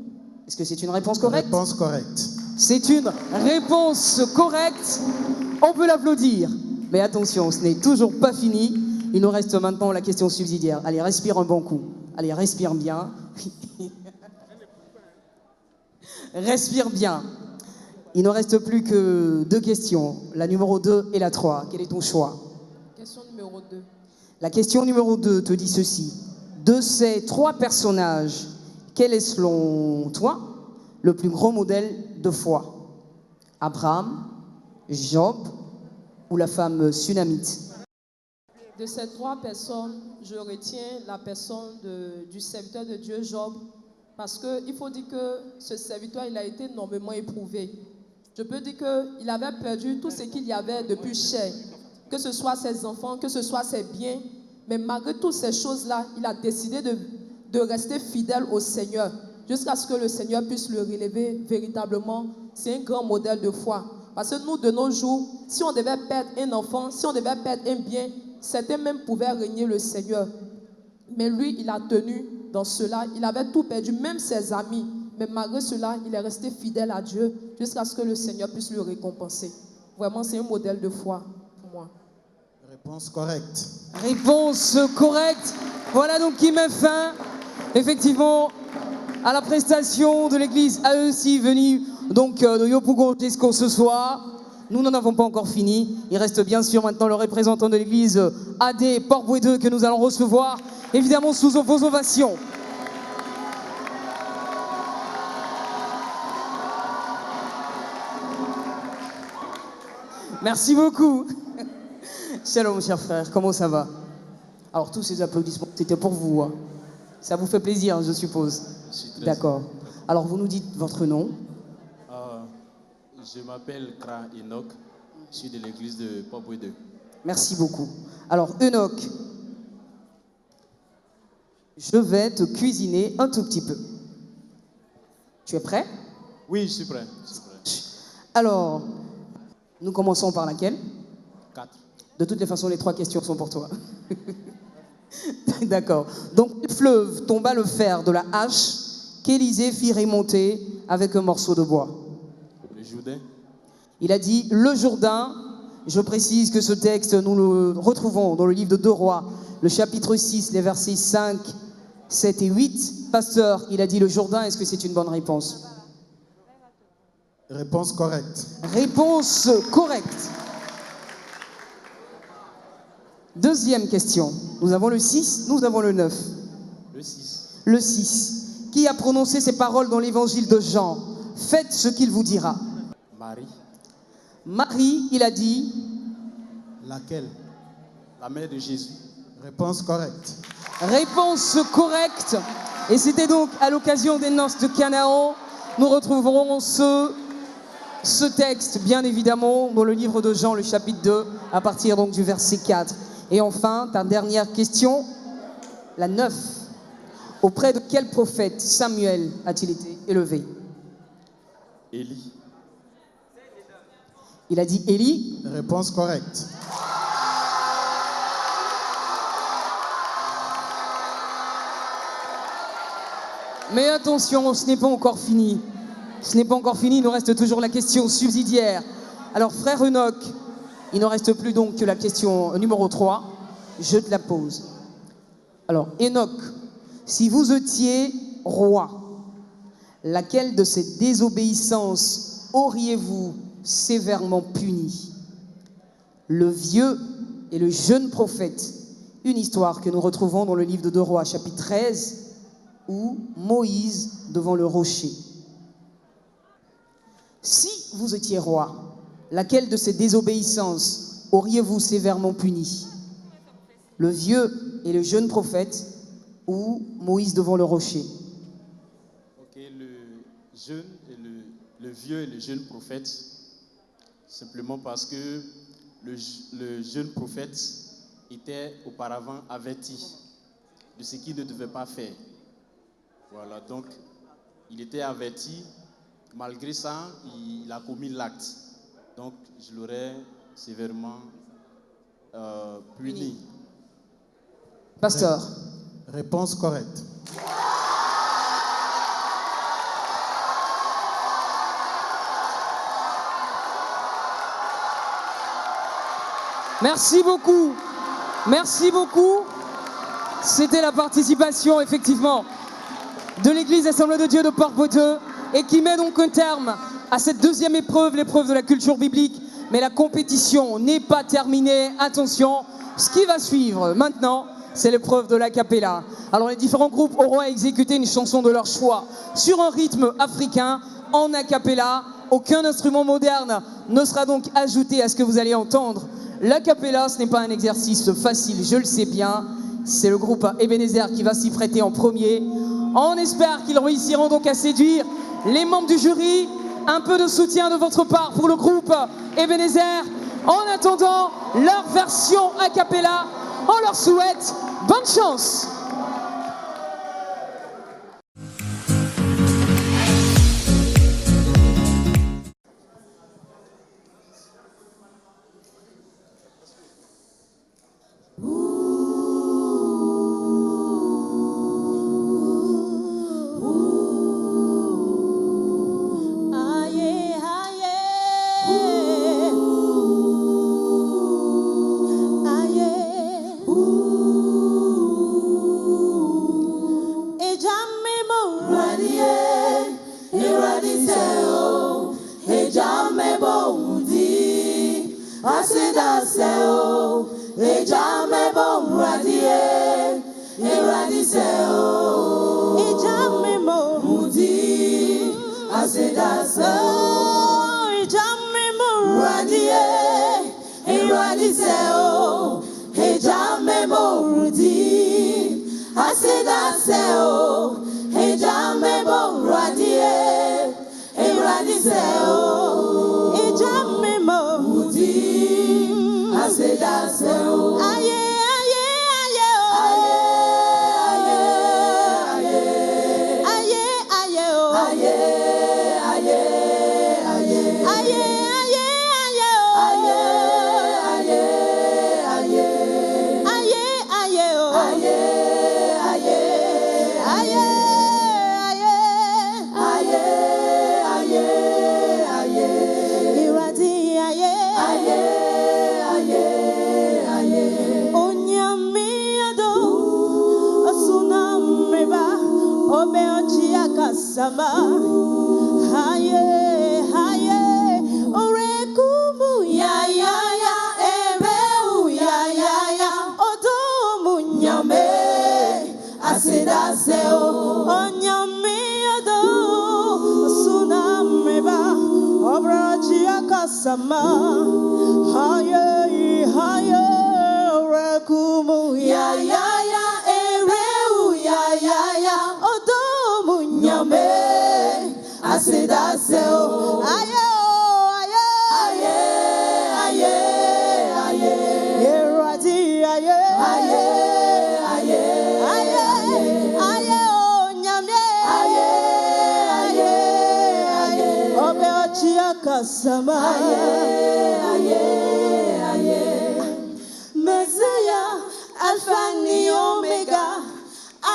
Est-ce que c'est une réponse correcte? Réponse correcte. C'est une réponse correcte. On peut l'applaudir. Mais attention, ce n'est toujours pas fini. Il nous reste maintenant la question subsidiaire. Allez, respire un bon coup. Allez, respire bien. Respire bien. Il ne reste plus que 2 questions. La numéro 2 et la 3. Quel est ton choix? Question numéro 2. La question numéro 2 te dit ceci. De ces 3 personnages, quel est selon toi le plus grand modèle de foi? Abraham, Job ou la femme sunamite? De ces 3 personnes, je retiens la personne du serviteur de Dieu, Job, parce qu'il faut dire que ce serviteur, il a été énormément éprouvé. Je peux dire qu'il avait perdu tout ce qu'il y avait de plus cher, que ce soit ses enfants, que ce soit ses biens, mais malgré toutes ces choses-là, il a décidé de rester fidèle au Seigneur, jusqu'à ce que le Seigneur puisse le relever véritablement. C'est un grand modèle de foi. Parce que nous, de nos jours, si on devait perdre un enfant, si on devait perdre un bien, certains même pouvaient régner le Seigneur. Mais lui, il a tenu dans cela. Il avait tout perdu, même ses amis. Mais malgré cela, il est resté fidèle à Dieu jusqu'à ce que le Seigneur puisse le récompenser. Vraiment, c'est un modèle de foi pour moi. Réponse correcte. Réponse correcte. Voilà donc qui met fin, effectivement, à la prestation de l'église AEC venue donc de Yopougon Jesco ce soir. Nous n'en avons pas encore fini. Il reste bien sûr maintenant le représentant de l'église AD Port-Bouedeux que nous allons recevoir, évidemment sous vos ovations. Merci beaucoup. Shalom, cher frère, comment ça va? Alors, tous ces applaudissements, c'était pour vous. Hein. Ça vous fait plaisir, je suppose. D'accord. Alors, vous nous dites votre nom. Je m'appelle Kra Enoch. Je suis de l'église de Port-Bouedeux. Merci beaucoup. Alors, Enoch, je vais te cuisiner un tout petit peu. Tu es prêt? Oui, je suis prêt. Alors, nous commençons par laquelle? 4. De toutes les façons, les 3 questions sont pour toi. D'accord. Donc, le fleuve tomba le fer de la hache qu'Élisée fit remonter avec un morceau de bois. Le Jourdain. Il a dit le Jourdain. Je précise que ce texte, nous le retrouvons dans le livre de 2 Rois, le chapitre 6, les versets 5, 7 et 8. Pasteur, il a dit le Jourdain. Est-ce que c'est une bonne réponse? Réponse correcte. Réponse correcte. Deuxième question. Nous avons le 6, nous avons le 9. Le 6. Le 6. Qui a prononcé ces paroles dans l'évangile de Jean? Faites ce qu'il vous dira. Marie. Marie, il a dit. Laquelle? La mère de Jésus. Réponse correcte. Réponse correcte. Et c'était donc à l'occasion des noces de Canaan. Nous retrouverons ce texte, bien évidemment, dans le livre de Jean, le chapitre 2, à partir donc du verset 4. Et enfin, ta dernière question, la 9. Auprès de quel prophète Samuel a-t-il été élevé? Élie. Il a dit Élie. Réponse correcte. Mais attention, ce n'est pas encore fini. Ce n'est pas encore fini, il nous reste toujours la question subsidiaire. Alors, frère Enoch, il ne reste plus donc que la question numéro 3. Je te la pose. Alors, Enoch, si vous étiez roi, laquelle de ces désobéissances auriez-vous sévèrement puni? Le vieux et le jeune prophète, une histoire que nous retrouvons dans le livre de 2 Rois, chapitre 13, ou Moïse devant le rocher. Si vous étiez roi, laquelle de ces désobéissances auriez-vous sévèrement puni? Le vieux et le jeune prophète ou Moïse devant le rocher? Ok, le vieux et le jeune prophète, simplement parce que le jeune prophète était auparavant averti de ce qu'il ne devait pas faire. Voilà, donc il était averti, malgré ça, il a commis l'acte. Donc je l'aurais sévèrement puni. Pasteur. Réponse correcte. Merci beaucoup. Merci beaucoup. C'était la participation, effectivement, de l'Église Assemblée de Dieu de Port-Bouedeux et qui met donc un terme à cette deuxième épreuve, l'épreuve de la culture biblique. Mais la compétition n'est pas terminée. Attention, ce qui va suivre maintenant, c'est l'épreuve de l'acapella. Alors les différents groupes auront à exécuter une chanson de leur choix sur un rythme africain en acapella. Aucun instrument moderne ne sera donc ajouté à ce que vous allez entendre. L'acapella, ce n'est pas un exercice facile, je le sais bien. C'est le groupe Ebenezer qui va s'y prêter en premier. On espère qu'ils réussiront donc à séduire les membres du jury. Un peu de soutien de votre part pour le groupe Ebenezer. En attendant leur version a cappella, on leur souhaite bonne chance. asedaseo, ejame bom radie, eradiseo, ejame mo mudi, asedaseo, ejame mo radie, eradiseo, ejame mo mudi, asedaseo, ejame bom radie, eradiseo, ejame mo mudi, asedaseo. Aye, aye, aye, aye, aye, aye, aye, aye, aye, aye, aye, Sama haye haye orekumu ya ebeu ya odomu nyame asedaseo onyame odo sunameba obrachi akasama haye haye orekumu ya ebeu ya odomu nyame asedaseo aye aye aye aye erati aye aye aye aye aye nyame aye aye obe ochia kasama aye Messiah Alpha ni Omega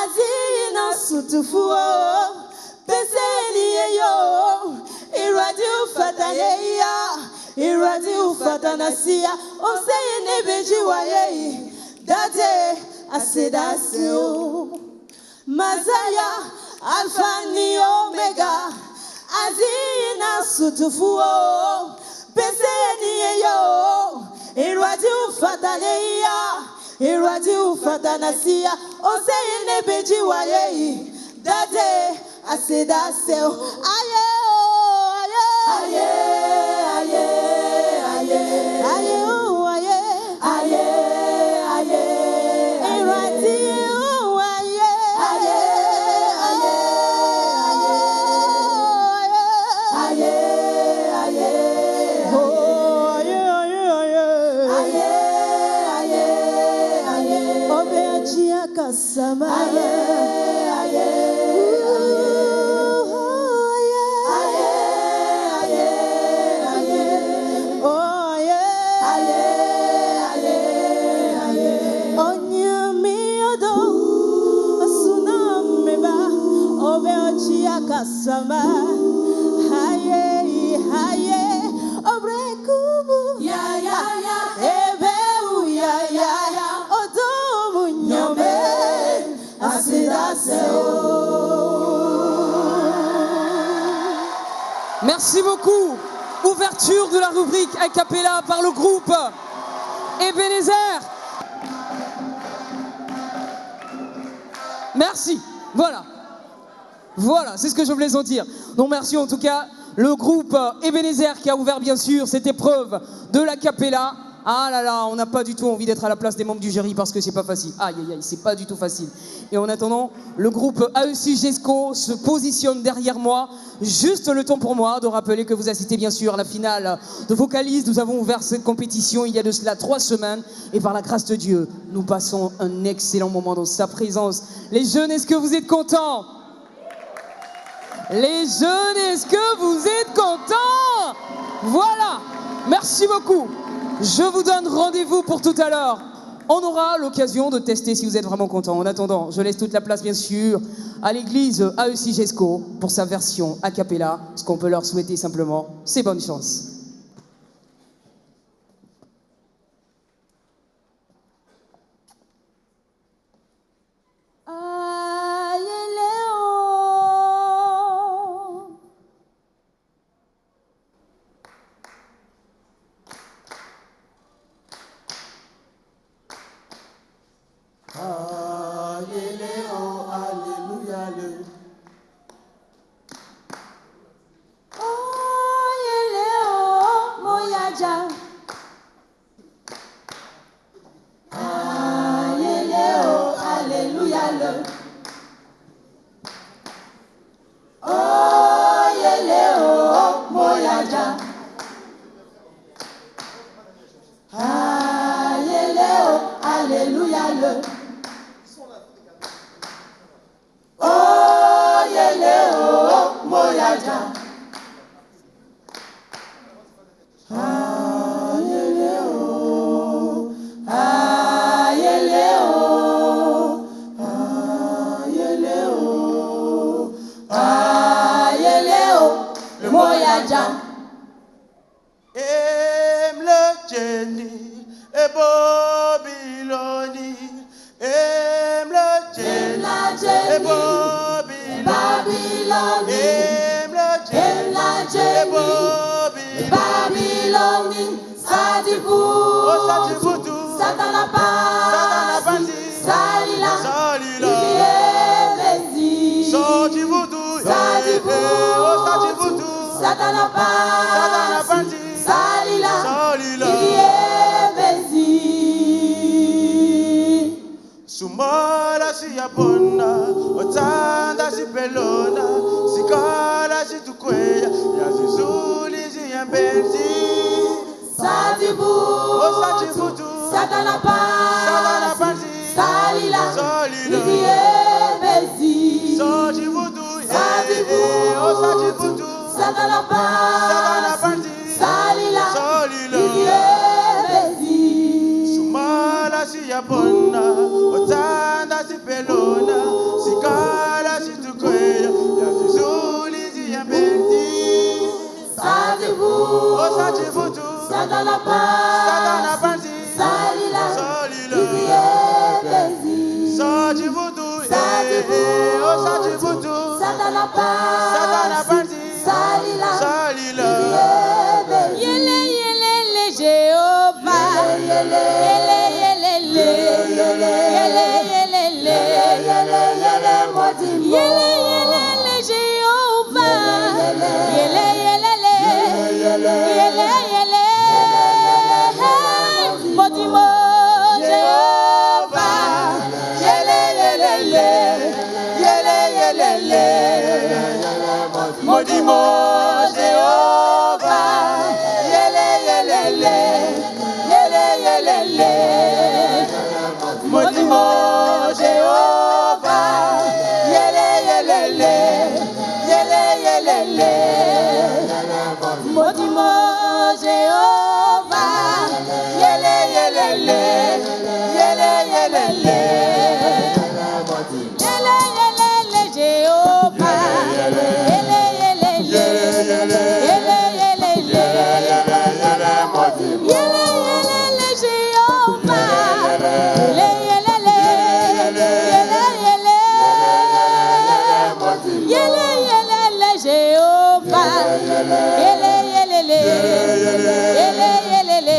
azina sutufuo peseni yo iradi ufataneya iradi ufatanasia oseye nebeji waye date asedasio Messiah Alpha ni Omega azina sutufuo peseni yo iradi ufataneya iradi ufatanasia oseye nebeji waye date asedaseo aye aye aye aye aye aye aye irati aye aye aye aye oh aye obeachia kasama aye Sama haye haye obrekumu ya ebeu ya odomu nyame asedaseo. Merci beaucoup. Ouverture de la rubrique a cappella par le groupe Ebenezer. Merci. Voilà. Voilà, c'est ce que je voulais en dire. Donc merci en tout cas le groupe Ebenezer qui a ouvert bien sûr cette épreuve de la cappella. Ah là là, on n'a pas du tout envie d'être à la place des membres du jury parce que c'est pas facile. Aïe aïe aïe, c'est pas du tout facile. Et en attendant, le groupe AEC GESCO se positionne derrière moi. Juste le temps pour moi de rappeler que vous assistez bien sûr à la finale de vocalistes. Nous avons ouvert cette compétition il y a de cela 3 semaines. Et par la grâce de Dieu, nous passons un excellent moment dans sa présence. Les jeunes, est-ce que vous êtes contents ? Les jeunes, est-ce que vous êtes contents? Voilà, merci beaucoup. Je vous donne rendez-vous pour tout à l'heure. On aura l'occasion de tester si vous êtes vraiment contents. En attendant, je laisse toute la place, bien sûr, à l'église AEC GESCO pour sa version a cappella. Ce qu'on peut leur souhaiter simplement, c'est bonne chance. yele. Oh yele oh moyaja. Ah yele oh. Ah yele oh. Ah yele oh. Ah yele oh. Le moyaja. Jenny et Babyloni, Jenny et Babyloni, Babyloni, Sadivoudou, Satanapasi, Salila, Ibézi, Sadivoudou, Satanapasi, Salila, Ibézi. Sumora si yapona, otanda si pelona, sikala si tukweya, ya zizuli si yambezi. Sadivoudou, Satanapasi, Salila, Ibézi. Sadivoudou, Satanapasi, Salila, Ibézi. Sumala si yapona, otanda si pelona, sikala si tukweya, ya zizuli si yambezi. Sadivoudou, Satanapasi, Salila, Ibézi. Sadivoudou, Satanapasi, Salila, Yele yele le Jéhovah. Yele yele le. Yele yele le. Yele yele le Jéhovah. Yele yele le. Yele yele. Modimo Jéhovah. Yele yele le. Yele yele le. Modimo Jéhovah. Yele yele le. Yele yele le. Modimo Jéhovah. Yele yele le. Yele yele le. Modimo Jéhovah. Yele yele le. Yele yele le. Yele yele le Jéhovah. Yele yele le. Yele yele le. Yele yele le Jéhovah. Yele yele le. Yele yele. Yele yele le Jéhovah. Yele yele le. Yele yele le.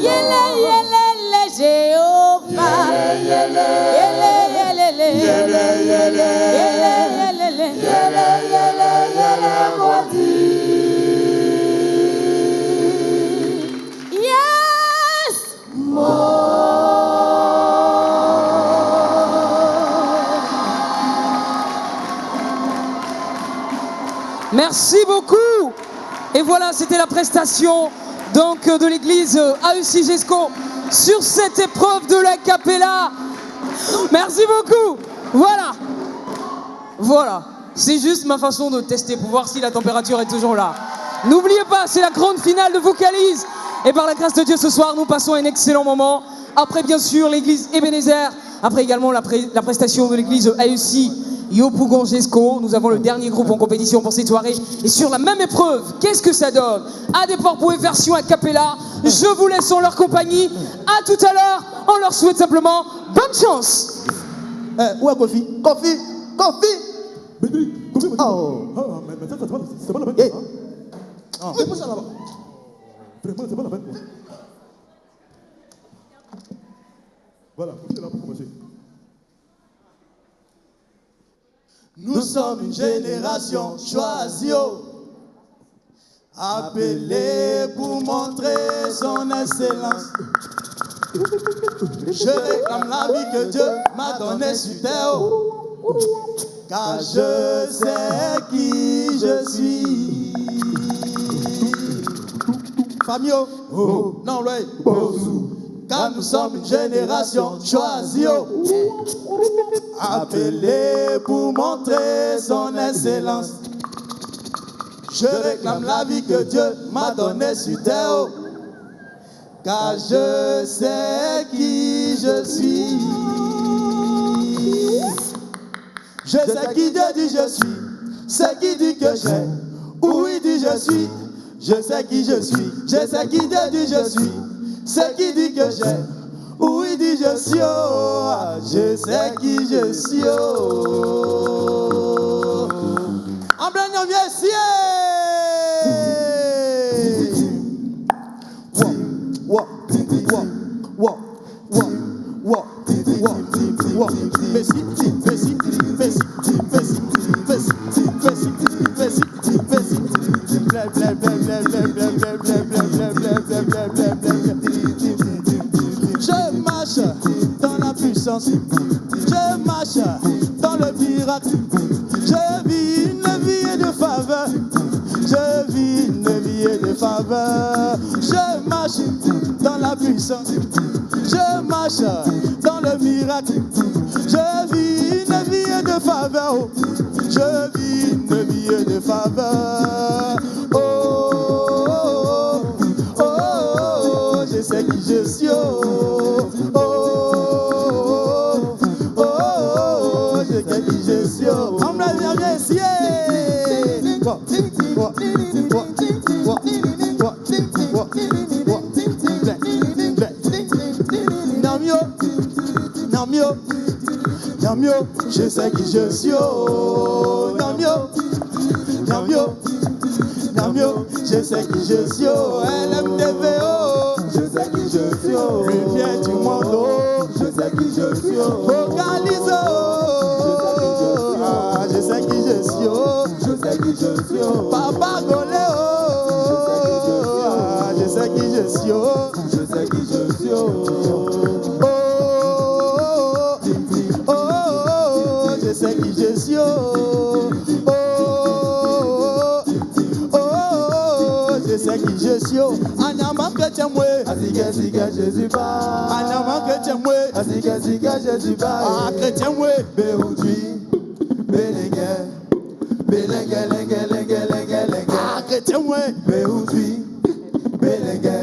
Yele yele le Jéhovah. Yele yele le. Yele yele le. Yes. Merci beaucoup. Et voilà, c'était la prestation donc de l'église AEC GESCO sur cette épreuve de la Capella. Merci beaucoup. Voilà. C'est juste ma façon de tester pour voir si la température est toujours là. N'oubliez pas, c'est la grande finale de Vocalise. Et par la grâce de Dieu, ce soir, nous passons un excellent moment. Après, bien sûr, l'église Ebenezer. Après également la prestation de l'église AEC Yopougon GESCO. Nous avons le dernier groupe en compétition pour cette soirée. Et sur la même épreuve, qu'est-ce que ça donne? Adeport version a cappella. Je vous laisse en leur compagnie. À tout à l'heure. On leur souhaite simplement bonne chance. Où est Kofi? Kofi. Oh. Mais ça, c'est pas la peine. Oui, pousse ça là-bas. Vraiment, c'est pas la peine. Voilà, poussez là pour commencer. Nous sommes une génération choisie, appelée pour montrer son excellence. Je réclame la vie que Dieu m'a donnée sur terre, car je sais qui je suis. Famille, non, ouais. car nous sommes une génération choisie. Appelée pour montrer son excellence. Je réclame la vie que Dieu m'a donnée sur terre. Car je sais qui je suis. Je sais qui Dieu dit je suis. C'est qui dit que j'ai. Où il dit je suis. Je sais qui je suis. Je sais qui Dieu dit je suis. C'est qui dit que j'ai. Où il dit je suis. Oh, je sais qui je suis. Oh. En plein nom Messie. Je marche dans la puissance, je marche dans le miracle, je vis une vie de faveur, je vis une vie de faveur, je marche dans la puissance, je marche dans le miracle, je vis une vie de faveur, je vis une vie de faveur. Oh, oh, oh, oh, je sais qui je suis. Oh, oh, oh, oh, je sais qui je suis. On me l'a bien ici. Namio, je sais qui je suis. Namio, je sais qui je suis. LMDVO, je sais qui je suis. Lumière du monde, je sais qui je suis. Vocalise, je sais qui je suis. Je sais qui je suis. Papa Goléo, je sais qui je suis. Je sais qui je suis. Je sais qui je suis. Oh, oh, oh, je sais qui je suis. Anyaman que tu m'aimes, Asika Jésus pas. Anyaman que tu m'aimes, Asika Jésus pas. Ah que tu m'aimes, Béoudui, Bélengue, Bélengue. Ah que tu m'aimes, Béoudui, Bélengue.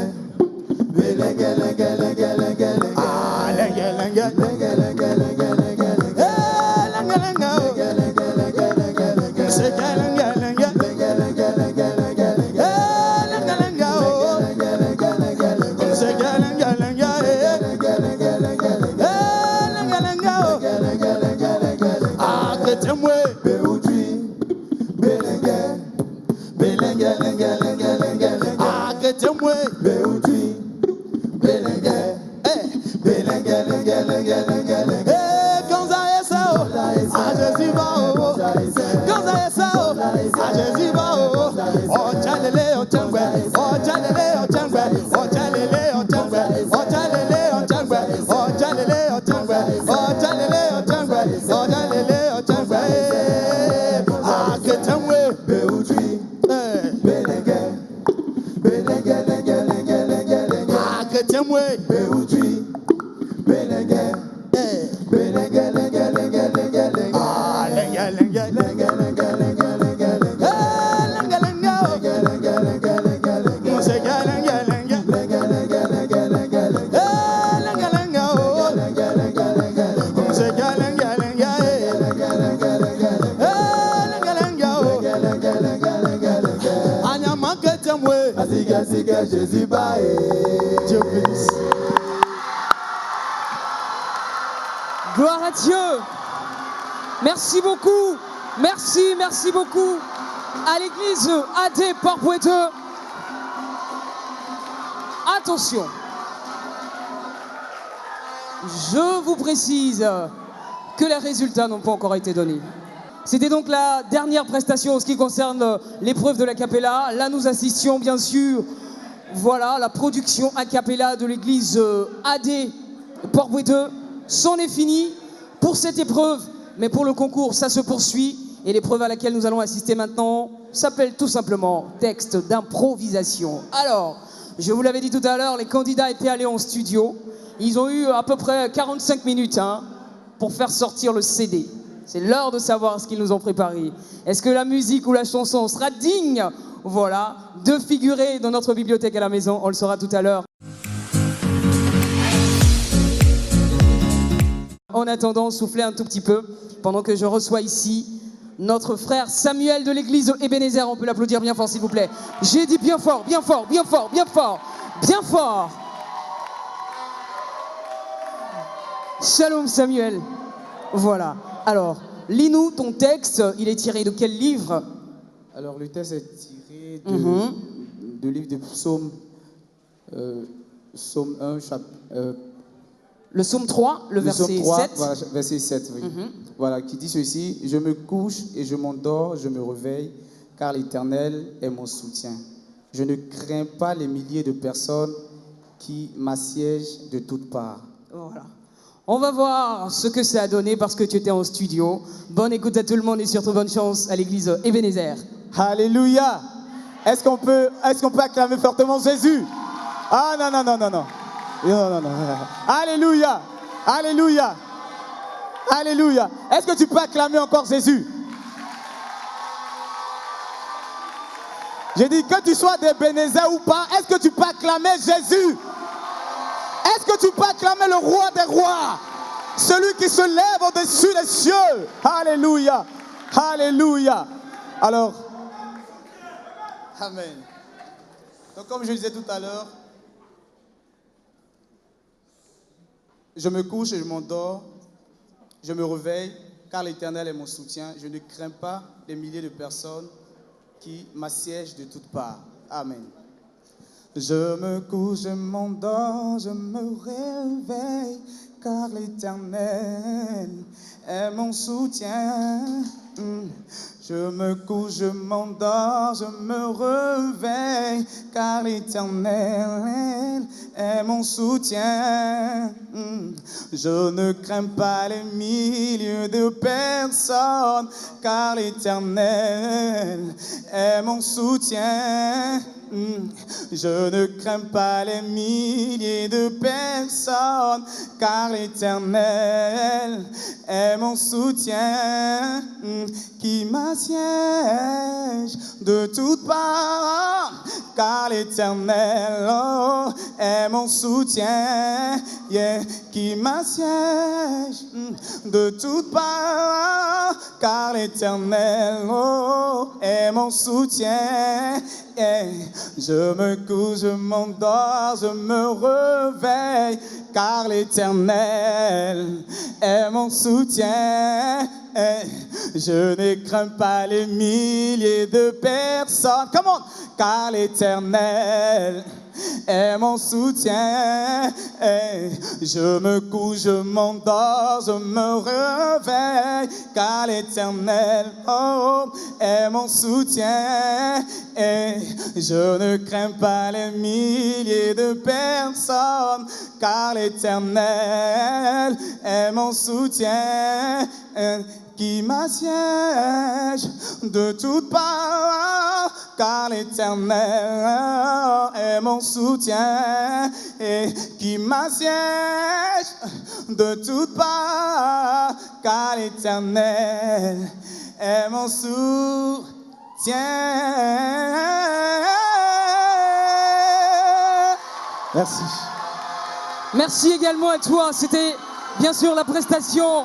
Ah lengue. Jésus bae. Dieu bénisse. Gloire à Dieu. Merci beaucoup. Merci beaucoup à l'église AD Port-Bouedeux. Attention. Je vous précise que les résultats n'ont pas encore été donnés. C'était donc la dernière prestation en ce qui concerne l'épreuve de la cappella. Là, nous assistions bien sûr, voilà, la production a cappella de l'église AD Port-Bouedeux. C'en est fini pour cette épreuve, mais pour le concours, ça se poursuit. Et l'épreuve à laquelle nous allons assister maintenant s'appelle tout simplement texte d'improvisation. Alors, Je vous l'avais dit tout à l'heure, les candidats étaient allés en studio. Ils ont eu à peu près 45 minutes pour faire sortir le CD. C'est l'heure de savoir ce qu'ils nous ont préparé. Est-ce que la musique ou la chanson sera digne, voilà, de figurer dans notre bibliothèque à la maison? On le saura tout à l'heure. En attendant, soufflez un tout petit peu pendant que je reçois ici notre frère Samuel de l'église Ebenezer. On peut l'applaudir bien fort, s'il vous plaît. J'ai dit bien fort, bien fort, bien fort, bien fort, bien fort. Shalom Samuel. Voilà. Alors, lis-nous ton texte. Il est tiré de quel livre? Alors, le texte est tiré de livre de Psaume, Psaume 1, le Psaume 3, le verset 7. Voilà, verset 7, oui. Voilà, qui dit ceci: je me couche et je m'endors, je me réveille, car l'Éternel est mon soutien. Je ne crains pas les milliers de personnes qui m'assiègent de toutes parts. Voilà. On va voir ce que ça a donné parce que tu étais en studio. Bonne écoute à tout le monde et surtout bonne chance à l'église Ebenezer. Alléluia. Est-ce qu'on peut acclamer fortement Jésus? Ah non, non, non, non, non. Non, non, non. Alléluia. Alléluia. Alléluia. Est-ce que tu peux acclamer encore Jésus? J'ai dit que tu sois d'Ebenezer ou pas, est-ce que tu peux acclamer Jésus? Est-ce que tu peux acclamer le roi des rois? Celui qui se lève au-dessus des cieux. Alléluia. Alléluia. Alors, Amen. Donc comme je disais tout à l'heure, je me couche et je m'endors, je me réveille, car l'Éternel est mon soutien. Je ne crains pas les milliers de personnes qui m'assiègent de toutes parts. Amen. Je me couche, je m'endors, je me réveille, car l'Éternel est mon soutien. Je me couche, je m'endors, je me réveille, car l'Éternel est mon soutien. Je ne crains pas les milliers de personnes, car l'Éternel est mon soutien. Je ne crains pas les milliers de personnes, car l'Éternel est mon soutien, qui m'assiège de toutes parts, car l'Éternel est mon soutien, qui m'assiège de toutes parts, car l'Éternel est mon soutien. Je me couche, je m'endors, je me réveille, car l'Éternel est mon soutien. Je ne crains pas les milliers de personnes, come on, car l'Éternel est mon soutien. Je me couche, je m'endors, je me réveille, car l'Éternel est mon soutien. Je ne crains pas les milliers de personnes, car l'Éternel est mon soutien, qui m'assiège de toutes parts, car l'Éternel est mon soutien, et qui m'assiège de toutes parts, car l'Éternel est mon soutien. merci. Merci également à toi. C'était bien sûr la prestation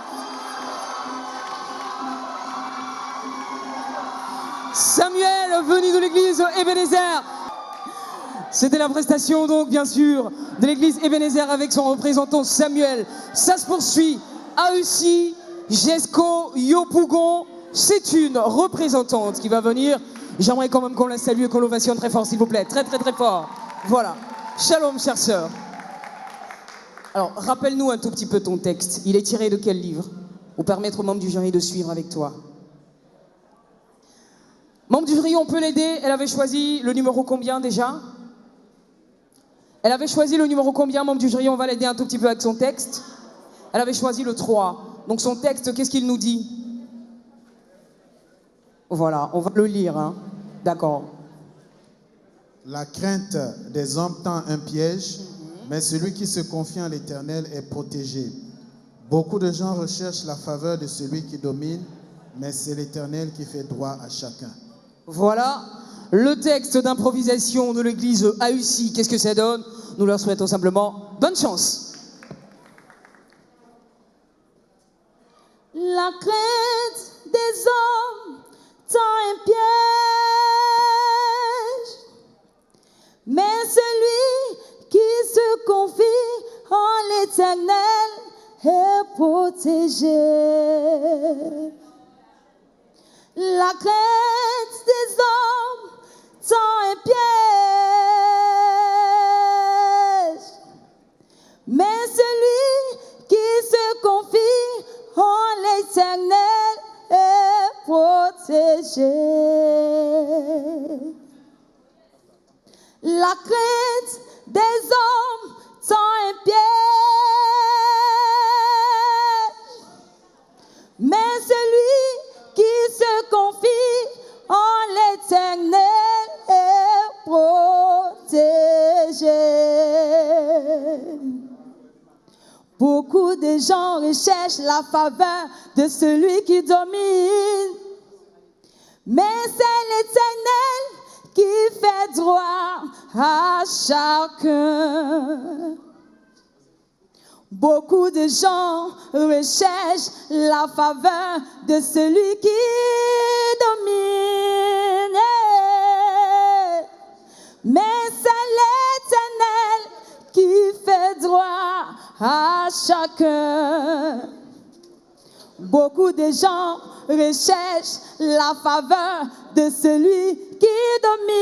Samuel, venu de l'église Ebenezer. C'était la prestation donc bien sûr de l'église Ebenezer avec son représentant Samuel. Ça se poursuit. Aussi, Jesco, Yopougon, c'est une représentante qui va venir. J'aimerais quand même qu'on la salue et qu'on l'ovationne très fort, s'il vous plaît. Très très très fort. Voilà. Shalom, chère sœur. Alors, rappelle-nous un tout petit peu ton texte. Il est tiré de quel livre? Pour permettre aux membres du jury de suivre avec toi. Membre du jury, on peut l'aider. Elle avait choisi le numéro combien déjà? Elle avait choisi le numéro combien, membre du jury? On va l'aider un tout petit peu avec son texte. Elle avait choisi le 3. Donc son texte, qu'est-ce qu'il nous dit? Voilà, on va le lire. Hein. D'accord. La crainte des hommes tend un piège, mais celui qui se confie en l'Éternel est protégé. Beaucoup de gens recherchent la faveur de celui qui domine, mais c'est l'Éternel qui fait droit à chacun. Voilà le texte d'improvisation de l'église AUCI. Qu'est-ce que ça donne? Nous leur souhaitons simplement bonne chance. La crainte des hommes tend un piège, mais celui qui se confie en l'Éternel est protégé. La crainte des hommes tend un piège, mais celui qui se confie en l'Éternel est protégé. La crainte des hommes tend un piège, mais celui qui se confie en l'Éternel est protégé. Beaucoup de gens recherchent la faveur de celui qui domine, mais c'est l'Éternel qui fait droit à chacun. Beaucoup de gens recherchent la faveur de celui qui domine, mais c'est l'Éternel qui fait droit à chacun. Beaucoup de gens recherchent la faveur de celui qui domine,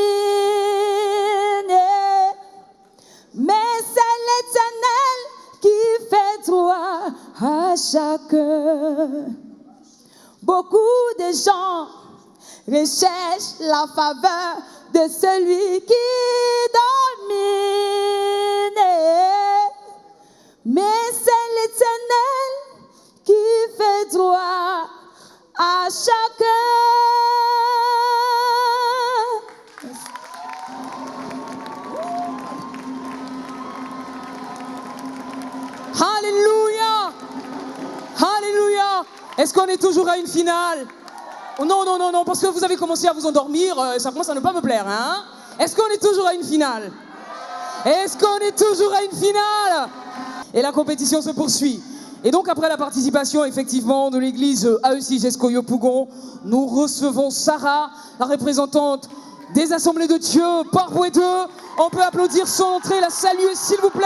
mais c'est l'Éternel qui fait droit à chacun. Beaucoup de gens recherchent la faveur de celui qui domine, mais c'est l'Éternel qui fait droit à chacun. Alléluia! Alléluia! Est-ce qu'on est toujours à une finale? Oh non, non, non, non, parce que vous avez commencé à vous endormir, ça commence à ne pas me plaire, hein? Est-ce qu'on est toujours à une finale? Est-ce qu'on est toujours à une finale? Et la compétition se poursuit. Et donc après la participation effectivement de l'église AEC Jesco Yopougon, nous recevons Sarah, la représentante des Assemblées de Dieu, Port-Bouët 2. On peut applaudir son entrée, la saluer s'il vous plaît.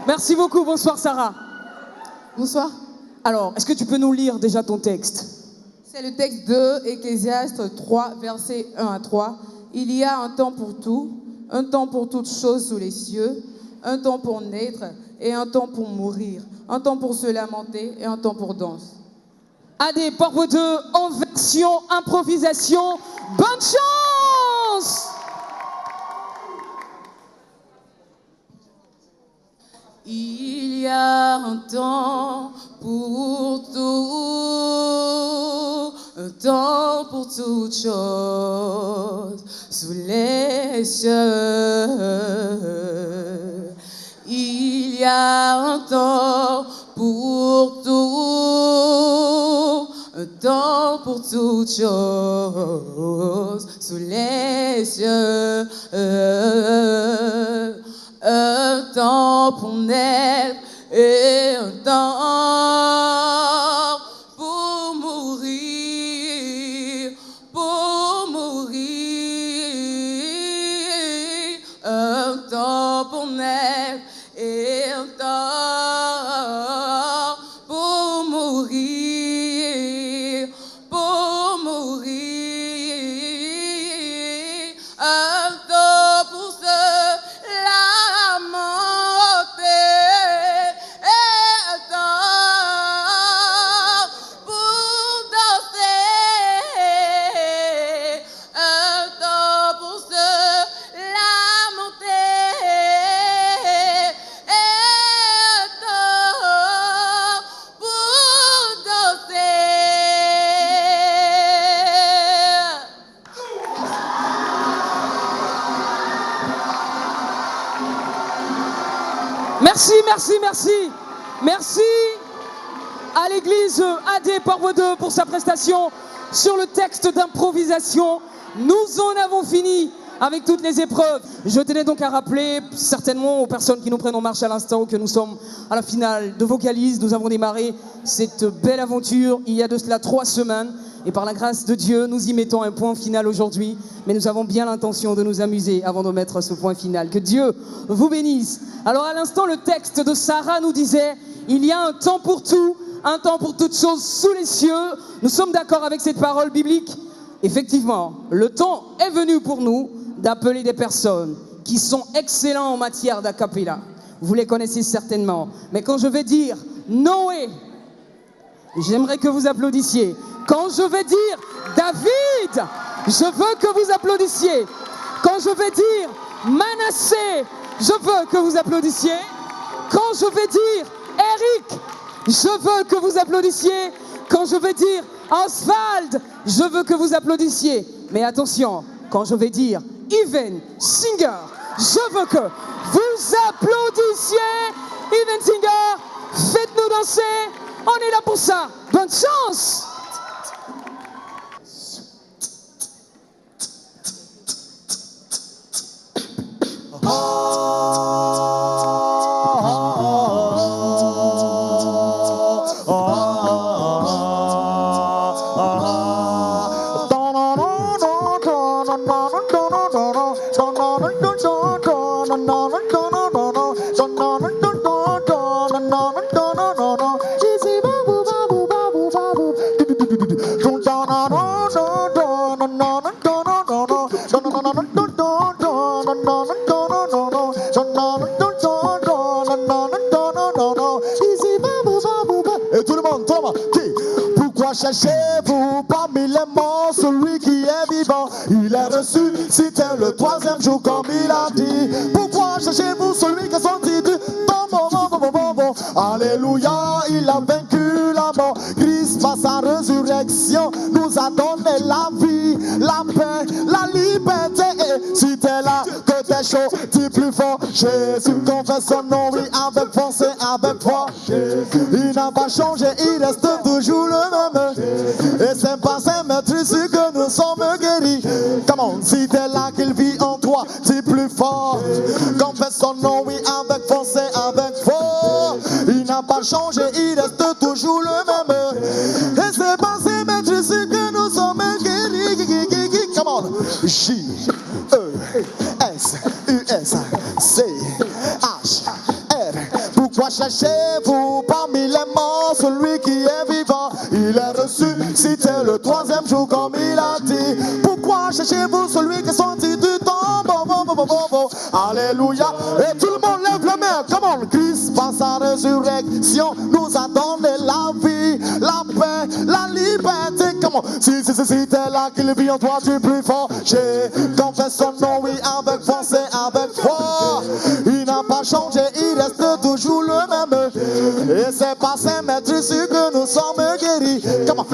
Merci beaucoup, bonsoir Sarah. Bonsoir. Alors, est-ce que tu peux nous lire déjà ton texte? C'est le texte de Ecclésiaste 3, versets 1 à 3. Il y a un temps pour tout, un temps pour toutes choses sous les cieux, un temps pour naître et un temps pour mourir, un temps pour se lamenter et un temps pour danser. AD Port-Bouët 2 en version improvisation. Bonne chance! Il y a un temps pour tout, un temps pour toutes choses sous les cieux. Il y a un temps pour tout, un temps pour toutes choses sous les cieux. Un temps pour naître et un temps pour mourir, pour mourir. Un temps pour naître et un temps pour mourir, pour mourir. Un temps pour se Merci, merci, merci. Merci à l'église AD Porvo 2 pour sa prestation sur le texte d'improvisation. Nous en avons fini avec toutes les épreuves. Je tenais donc à rappeler certainement aux personnes qui nous prennent en marche à l'instant que nous sommes à la finale de Vocalise. Nous avons démarré cette belle aventure il y a de cela 3 semaines. Et par la grâce de Dieu, nous y mettons un point final aujourd'hui. Mais nous avons bien l'intention de nous amuser avant de mettre ce point final. Que Dieu vous bénisse. Alors à l'instant, le texte de Sarah nous disait « Il y a un temps pour tout, un temps pour toutes choses sous les cieux ». Nous sommes d'accord avec cette parole biblique. Effectivement, le temps est venu pour nous d'appeler des personnes qui sont excellents en matière d'acapella. Vous les connaissez certainement. Mais quand je vais dire Noé, j'aimerais que vous applaudissiez. Quand je vais dire David, je veux que vous applaudissiez. Quand je vais dire Manassé, je veux que vous applaudissiez. Quand je vais dire Eric, je veux que vous applaudissiez. Quand je vais dire Oswald, je veux que vous applaudissiez. Mais attention, quand je vais dire Even Singer, je veux que vous applaudissiez. Even Singer, faites-nous danser. On est là pour ça. Bonne chance. Et tout le monde, pourquoi cherchez-vous parmi les morts celui qui est vivant? Il est ressuscité le 3e jour comme il a dit. Pourquoi cherchez-vous celui qui est sorti du tombeau? Alléluia, il a vaincu la mort. Christ par sa résurrection nous a donné la vie, la paix, la liberté. Et si t'es là, que t'es chaud, dis plus fort. Jésus confesse son nom, oui, avec force et avec foi. Il n'a pas changé, il reste toujours le même. Et c'est par sa maîtrise que nous sommes guéris. Comment, si t'es là qu'il vit en toi, dis plus fort. Confesse son nom, oui, avec force et avec foi. Il n'a pas changé, il reste toujours le même. Et c'est par sa maîtrise que nous sommes guéris. Come on. J-E-S-U-S-C-H-R. Pourquoi cherchez-vous parmi les morts celui qui est vivant? Il est ressuscité le 3e jour comme il a dit. Pourquoi cherchez-vous celui qui est sorti du tombeau? Alléluia. Et tout le monde lève la main. Come on. Christ par sa résurrection nous a donné la vie, la paix, la liberté. Come on. Si t'es là qu'il vit en toi, tu es plus fort. J'ai confesse son nom, oui, avec force et avec foi. Il n'a pas changé, il reste toujours le même. Et c'est par sa maîtrise que nous sommes guéris. Come on.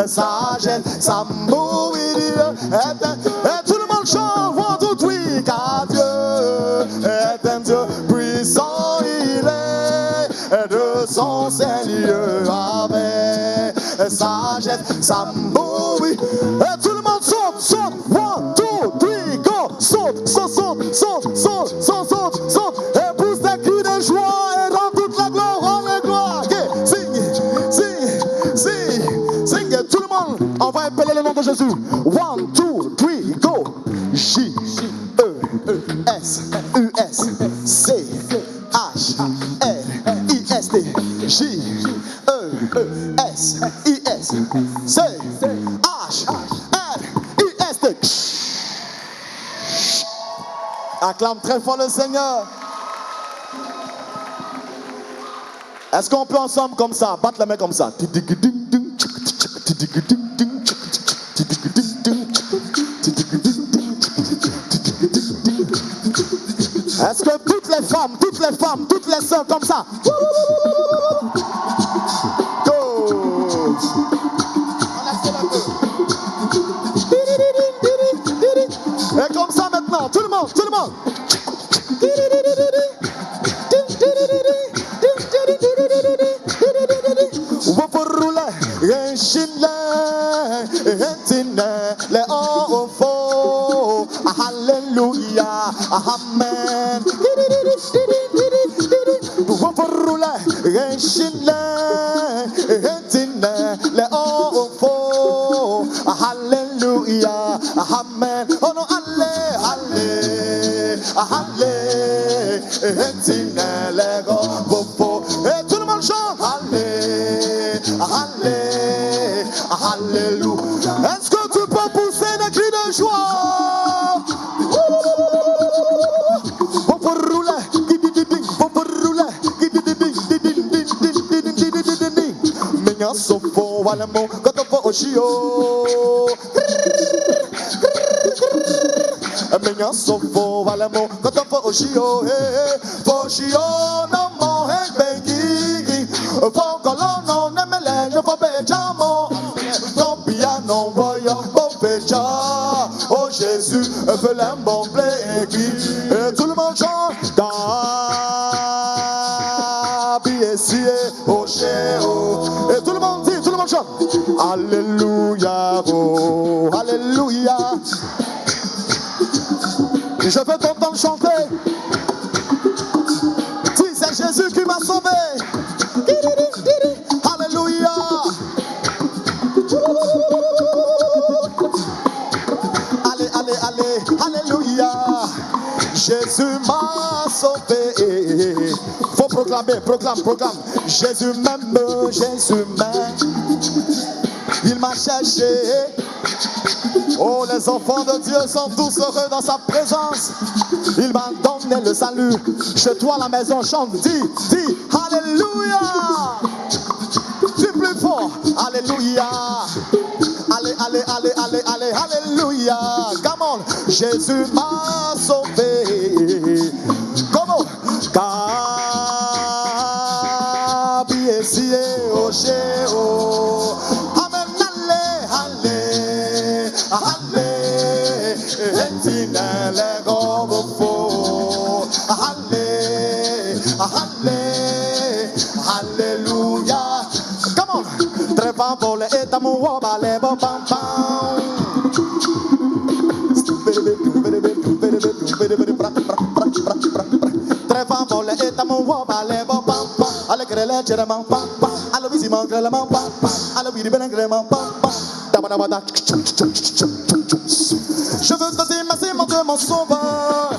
Sagesse, sa mourir, et tout le monde chante, one, two, three, car Dieu est un Dieu puissant, il est de son Seigneur avec sagesse, sa mourir, et tout le monde saute, one, two, three, go, saute, et pousse des cris de joie, et rend toute la gloire, okay, sing, tout le monde, on va appeler le nom de Jésus. 1, 2, 3, go. J-E-S-U-S-C-H-R-I-S-T. J-E Acclame très fort le Seigneur. Est-ce qu'on peut ensemble comme ça, battre la main comme ça? Est-ce que toutes les femmes, toutes les sœurs comme ça? Go! Et comme ça maintenant, tout le monde. Hallelujah, amen. Hallelujah, amen. Oh non, et tout le monde chante. Alléluia. Est-ce que tu peux pousser des cris de joie? Sofo walamo kotofo oshio Menya sofo walamo kotofo oshio Foshio no mo bengi Fo kolono nemele no fo bejamo Ton piano voyo bo beja Oh Jésus fais le bon blé et tout le monde chante et tout le monde dit, tout le monde chante. Alléluia, oh, alléluia. Je veux t'entendre chanter. Dis, c'est Jésus qui m'a sauvé. Alléluia. Allez, alléluia. Jésus m'a sauvé. Faut proclamer, proclame. Jésus m'aime, il m'a cherché. Oh, les enfants de Dieu sont tous heureux dans sa présence. Il m'a donné le salut. Chez toi, la maison chante, dis, alléluia. Dis plus fort, alléluia. Allez, alléluia. Come on, Jésus m'a sauvé. Comment? Amen, alléluia. Come on. Très favole et amour balé bam bam. Très favole et amour balé bam bam. Allez grele jeremam pam pam. Allez visiment grelemam pam pam. Allez vidi ben grelemam pam pam. Je veux te dire merci mon Dieu mon sauveur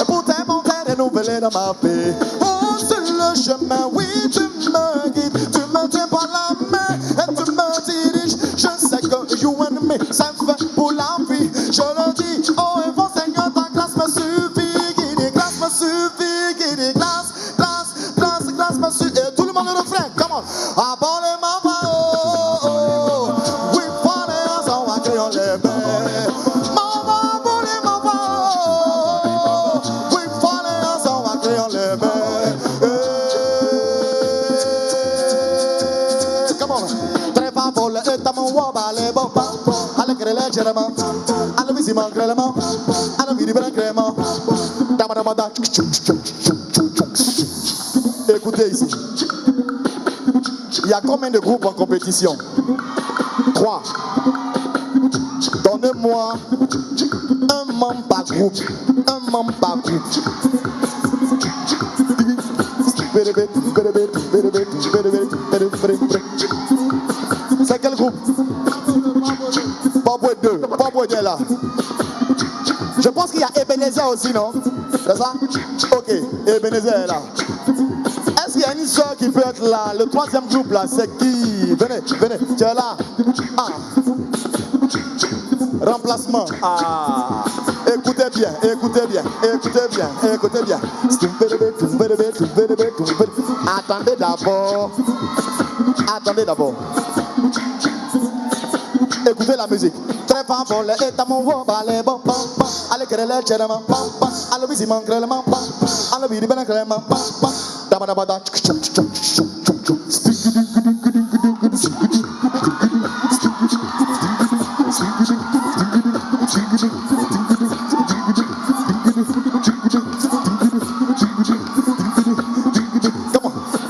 pour tes montées renouvelées dans ma vie. Oh sur le chemin, oui tu me guides, tu me tiens par la main et tu me diriges. Je sais que you and me, ça me fait pour la vie. Je le dis, oh et bon Seigneur, ta grâce me suffit, guide, grâce me suffit, guide, grâce me suffit. Et tout le monde le refrain, come on. Abonnez ma parole, oui parlez en va créer les mains. Écoutez ici. Il y a combien de groupes en compétition? 3. Donnez-moi un membre par groupe. Un membre par groupe. C'est quel groupe? Paboué 2. Paboué est là. Je pense qu'il y a Ebenezer aussi, non? C'est ça? Ok, Ebenezer est là. Est-ce qu'il y a une soeur qui peut être là? Le troisième groupe là, c'est qui? Venez, tu es là. Ah. Remplacement. Ah. Écoutez bien. bien, écoutez bien, écoutez bien, écoutez bien. Attendez d'abord. Attendez d'abord. Écoutez la musique. Très fort pour les états, mon voix, balai, bon, pam, pam. Allez, que les chèvres, pam, pam. Allez, visi, man, crèlement, pam, pam. Allez, vidi, ben, crèlement, pam, pam. Dabadabada,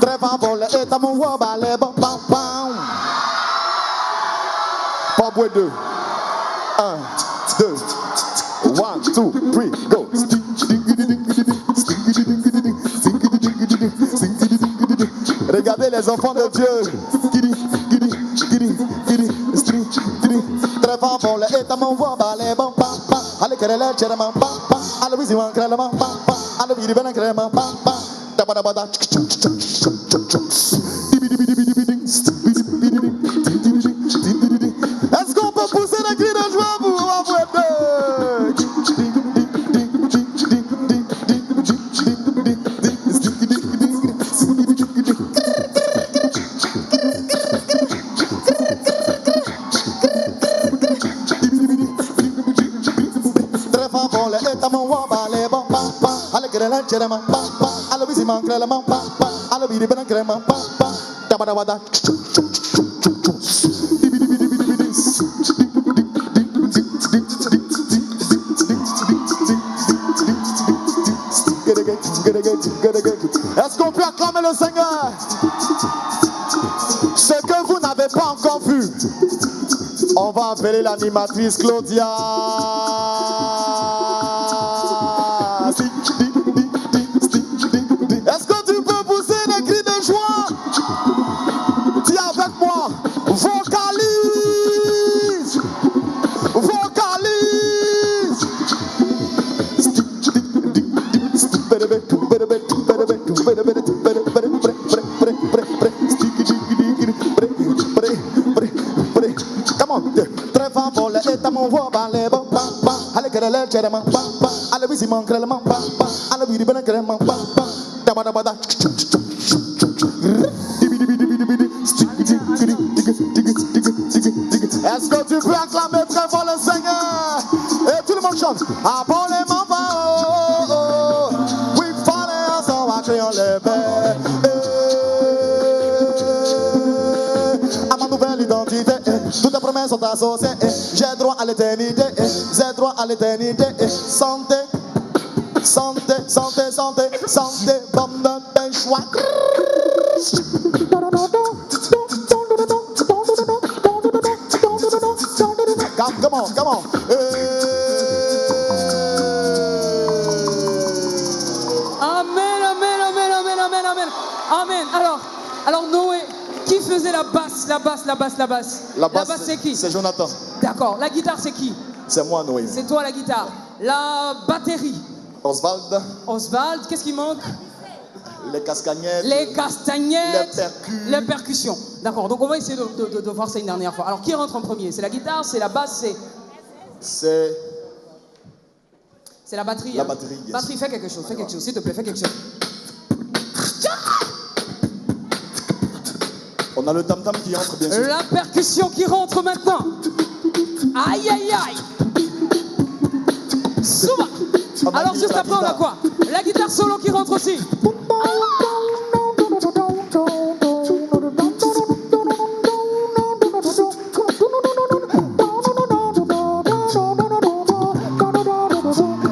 très fort pour les états, mon voix, balai, bon, pam, pam. Pas bois 2. 1, 2, 1, 2, 3, go. Regardez les enfants de Dieu. Très fort pour les états, mon voix, balai, bon, pam, pam. Allez, que les chèvres, pam, pam. Allez, visi, man, crèlement, pam, pam. Allez, vidi, ben, crèlement, pam, pam. Dabadabada. Est-ce qu'on peut pousser les cris de joie pour avoir très fort pour les états, mon voix, balai, bon, pam, pam. Allez, que les chèvres, pam, pam. Allez, visi, man, crèlement, pam, pam. Allez, vidi, ben, crèlement, pam, pam. Dabadabada. Est-ce qu'on peut acclamer le Seigneur? Ce que vous n'avez pas encore vu, on va appeler l'animatrice Claudia. Est-ce que tu peux pousser des cris de joie? Dis avec moi, vocalise, vocalise. Come on, très fort pour les états, mon voix, balai, bon, pam, pam. Allez, que les chèvres, pam, pam. Allez, visi, man, crèlement, pam, pam. Allez, vidi, ben, crèlement, pam, pam. Dabadabada. Est-ce que tu peux acclamer très fort le Seigneur? Et tout le monde chante. Abonnement, oh, oh. Oui, fallait ensemble à créer les pères. À ma nouvelle identité, toutes les promesses sont associées. J'ai droit à l'éternité, j'ai droit à l'éternité. Santé, santé, santé, santé, santé, bonne ben choix. Come on, come on. Amen, amen, amen, amen, amen, amen. Amen. Alors Noé, qui faisait la basse? La basse, c'est qui? C'est Jonathan. D'accord. La guitare, c'est qui? C'est moi, Noé. C'est toi la guitare. La batterie? Oswald. Oswald, qu'est-ce qui manque? Les castagnettes. Les castagnettes. Les percus. Les percussions. D'accord, donc on va essayer de voir ça une dernière fois. Alors qui rentre en premier? C'est la guitare, c'est la basse, c'est la batterie. La batterie, yes. Batterie, fais quelque chose, s'il te plaît, fais quelque chose. On a le tam-tam qui entre, bien sûr. La percussion qui rentre maintenant. Aïe, aïe, aïe. Souma. Alors juste après, on a quoi? La guitare solo qui rentre aussi.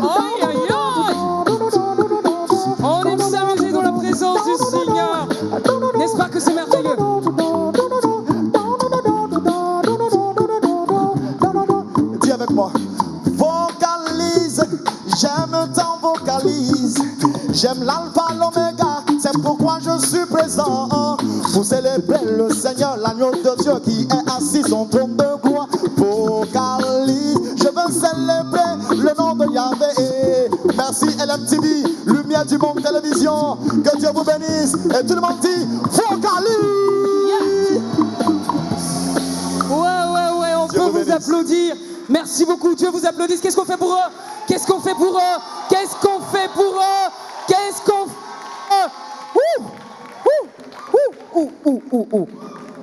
Aïe, aïe, aïe. On aime s'amuser dans la présence du Seigneur. N'est-ce pas que c'est merveilleux? Dis avec moi. Vocalise, j'aime tant vocalise. J'aime l'alpha, l'oméga, c'est pourquoi je suis présent. Pour célébrer le Seigneur, l'agneau de Dieu qui est assis son trône de gloire. Vocalise, je veux célébrer le nom de Yahvé. Merci LMTV, Lumière du Monde Télévision. Que Dieu vous bénisse. Et tout le monde dit, vocalise. Ouais, on peut vous applaudir. Merci beaucoup, Dieu vous applaudisse. Qu'est-ce qu'on fait pour eux? qu'est-ce qu'on fait pour eux? Qu'est-ce qu'on fait pour eux? Qu'est-ce qu'on fait?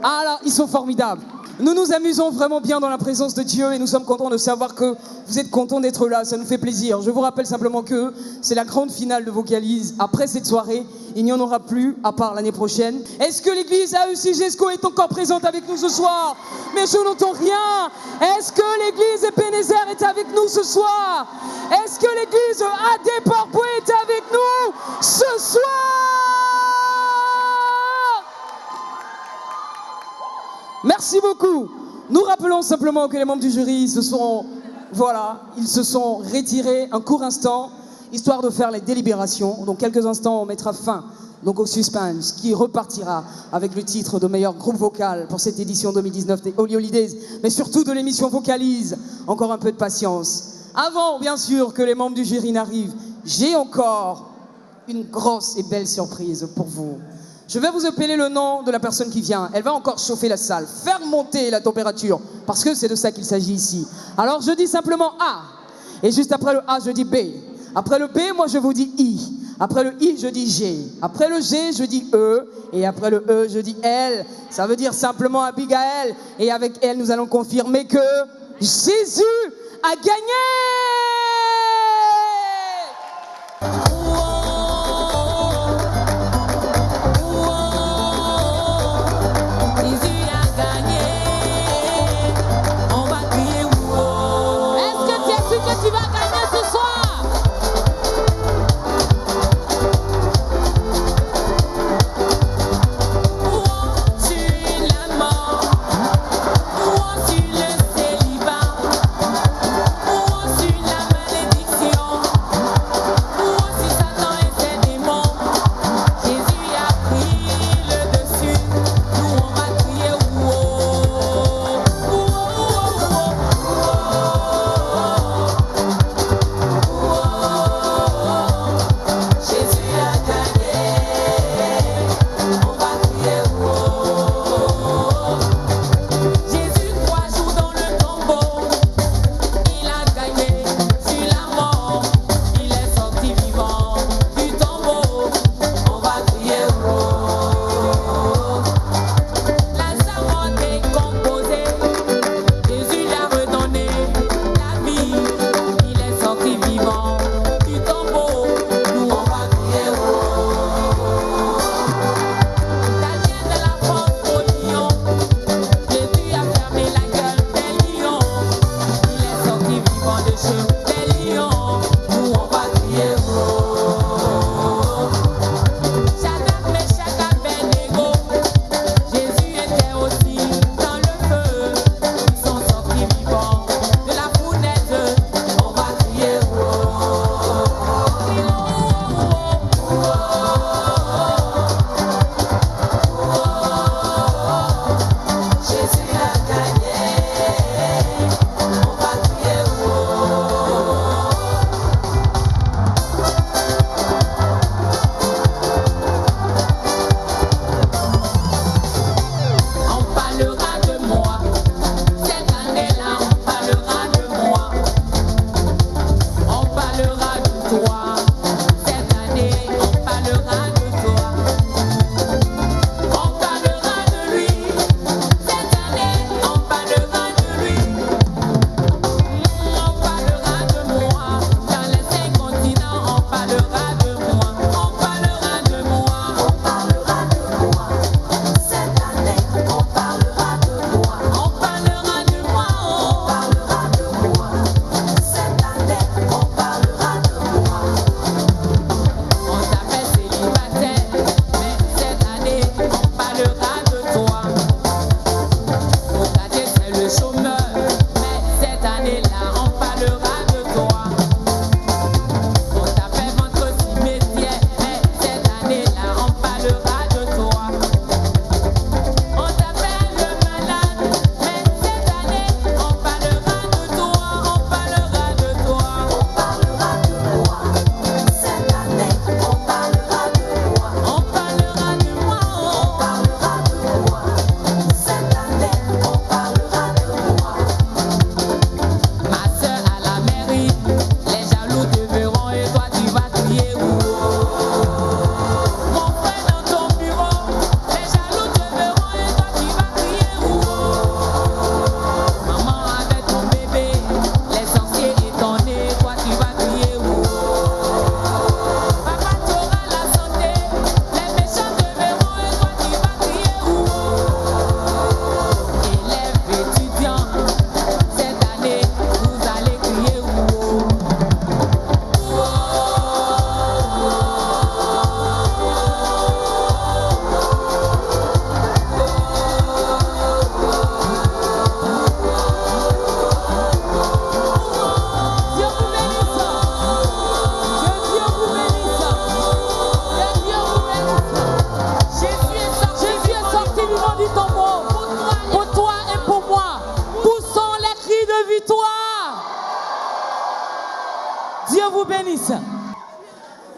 Ah là, ils sont formidables. Nous nous amusons vraiment bien dans la présence de Dieu et nous sommes contents de savoir que vous êtes contents d'être là, ça nous fait plaisir. Je vous rappelle simplement que c'est la grande finale de Vocalise. Après cette soirée, il n'y en aura plus à part l'année prochaine. Est-ce que l'église AEC GESCO est encore présente avec nous ce soir? Mais je n'entends rien. Est-ce que l'église Ebenezer est avec nous ce soir? Est-ce que l'église AD Port-Boué est avec nous ce soir? Merci beaucoup. Nous rappelons simplement que les membres du jury ils se sont retirés un court instant, histoire de faire les délibérations. Donc quelques instants, on mettra fin au suspense, qui repartira avec le titre de meilleur groupe vocal pour cette édition 2019 des Holy Holidays, mais surtout de l'émission Vocalise. Encore un peu de patience. Avant, bien sûr, que les membres du jury n'arrivent, j'ai encore une grosse et belle surprise pour vous. Je vais vous appeler le nom de la personne qui vient. Elle va encore chauffer la salle, faire monter la température, parce que c'est de ça qu'il s'agit ici. Alors je dis simplement A, et juste après le A, je dis B. Après le B, moi je vous dis I. Après le I, je dis G. Après le G, je dis E. Et après le E, je dis L. Ça veut dire simplement Abigail. Et avec elle, nous allons confirmer que Jésus a gagné! Tu vas gagner ce soir. Où tu la mort, où tu le célibat, où tu la vous bénisse.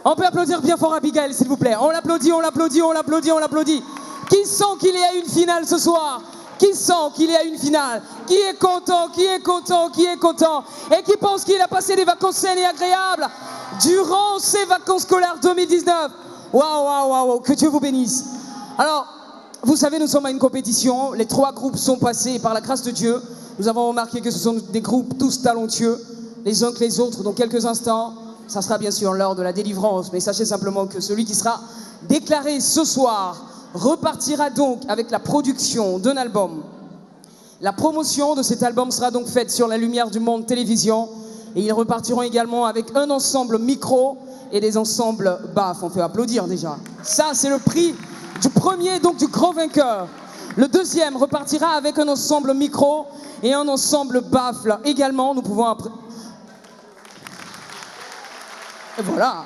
On peut applaudir bien fort Abigail, s'il vous plaît. On l'applaudit, on l'applaudit, on l'applaudit, on l'applaudit. Qui sent qu'il y a une finale ce soir? Qui sent qu'il y a une finale? Qui est content, qui est content, qui est content? Et qui pense qu'il a passé des vacances saines et agréables durant ces vacances scolaires 2019? Waouh, waouh, waouh, que Dieu vous bénisse. Alors, vous savez, nous sommes à une compétition. Les 3 groupes sont passés par la grâce de Dieu. Nous avons remarqué que ce sont des groupes tous talentueux, les uns que les autres. Dans quelques instants, ça sera bien sûr l'heure de la délivrance. Mais sachez simplement que celui qui sera déclaré ce soir repartira donc avec la production d'un album. La promotion de cet album sera donc faite sur la Lumière du Monde Télévision. Et ils repartiront également avec un ensemble micro et des ensembles baffes. On peut applaudir déjà. Ça, c'est le prix du premier, donc du grand vainqueur. Le deuxième repartira avec un ensemble micro et un ensemble baffle également. Nous pouvons après... Et voilà.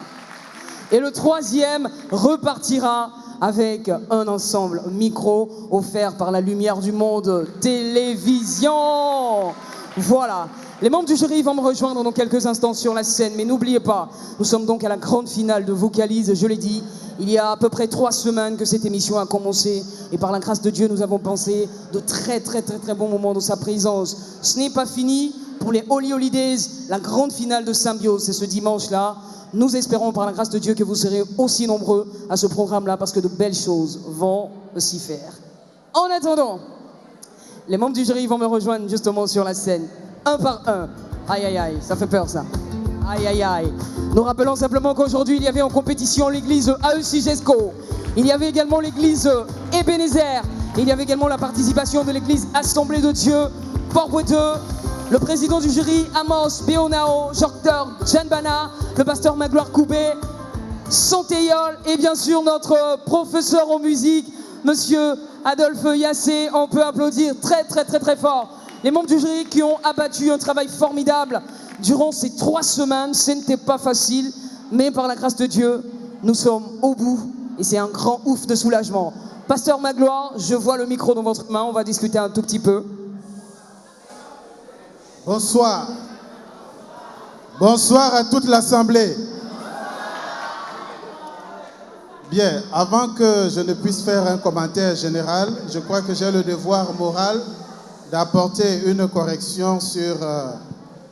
Et le troisième repartira avec un ensemble micro offert par la Lumière du Monde Télévision. Voilà. Les membres du jury vont me rejoindre dans quelques instants sur la scène, mais n'oubliez pas, nous sommes donc à la grande finale de Vocalise, je l'ai dit. Il y a à peu près 3 semaines que cette émission a commencé et par la grâce de Dieu, nous avons pensé de très bons moments de sa présence. Ce n'est pas fini pour les Holy Holidays, la grande finale de Symbiose, c'est ce dimanche-là. Nous espérons par la grâce de Dieu que vous serez aussi nombreux à ce programme-là parce que de belles choses vont s'y faire. En attendant, les membres du jury vont me rejoindre justement sur la scène, un par un. Aïe aïe aïe, ça fait peur ça. Aïe aïe aïe. Nous rappelons simplement qu'aujourd'hui il y avait en compétition l'église AEC GESCO. Il y avait également l'église Ebenezer. Il y avait également la participation de l'église Assemblée de Dieu, Port-Breteux. Le président du jury, Amos Beonao, Docteur Janbana, le pasteur Magloire Koubé, Santéyol et bien sûr notre professeur en musique, monsieur Adolphe Yassé. On peut applaudir très fort les membres du jury qui ont abattu un travail formidable durant ces 3 semaines. Ce n'était pas facile, mais par la grâce de Dieu, nous sommes au bout et c'est un grand ouf de soulagement. Pasteur Magloire, je vois le micro dans votre main, on va discuter un tout petit peu. Bonsoir. Bonsoir à toute l'Assemblée. Bien, avant que je ne puisse faire un commentaire général, je crois que j'ai le devoir moral d'apporter une correction sur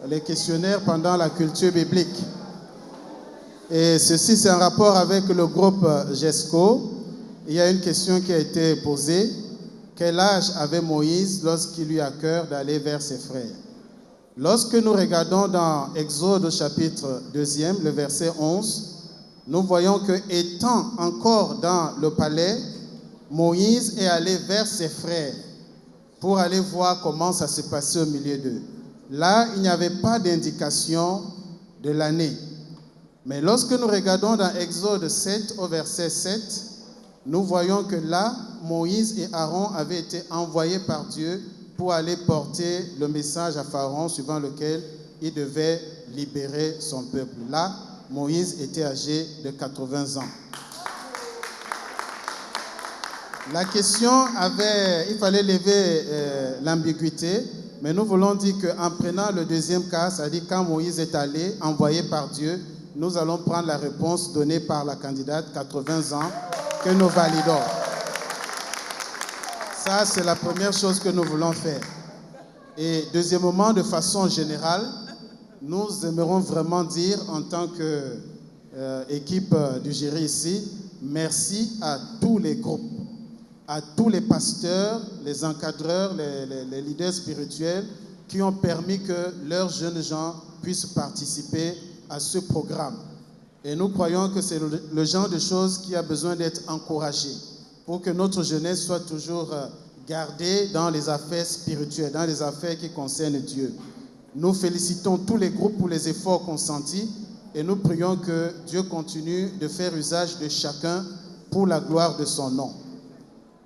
les questionnaires pendant la culture biblique. Et ceci, c'est en rapport avec le groupe GESCO. Il y a une question qui a été posée. Quel âge avait Moïse lorsqu'il eut à cœur d'aller vers ses frères? Lorsque nous regardons dans Exode chapitre 2, le verset 11, nous voyons que, étant encore dans le palais, Moïse est allé vers ses frères pour aller voir comment ça se passait au milieu d'eux. Là, il n'y avait pas d'indication de l'année. Mais lorsque nous regardons dans Exode 7 au verset 7, nous voyons que là, Moïse et Aaron avaient été envoyés par Dieu pour aller porter le message à Pharaon suivant lequel il devait libérer son peuple. Là, Moïse était âgé de 80 ans. La question il fallait lever l'ambiguïté, mais nous voulons dire qu'en prenant le deuxième cas, c'est-à-dire quand Moïse est allé, envoyé par Dieu, nous allons prendre la réponse donnée par la candidate, 80 ans, que nous validons. Ça, c'est la première chose que nous voulons faire. Et deuxièmement, de façon générale, nous aimerons vraiment dire en tant qu'équipe du jury ici, merci à tous les groupes, à tous les pasteurs, les encadreurs, les leaders spirituels qui ont permis que leurs jeunes gens puissent participer à ce programme. Et nous croyons que c'est le genre de choses qui a besoin d'être encouragé pour que notre jeunesse soit toujours gardée dans les affaires spirituelles, dans les affaires qui concernent Dieu. Nous félicitons tous les groupes pour les efforts consentis et nous prions que Dieu continue de faire usage de chacun pour la gloire de son nom.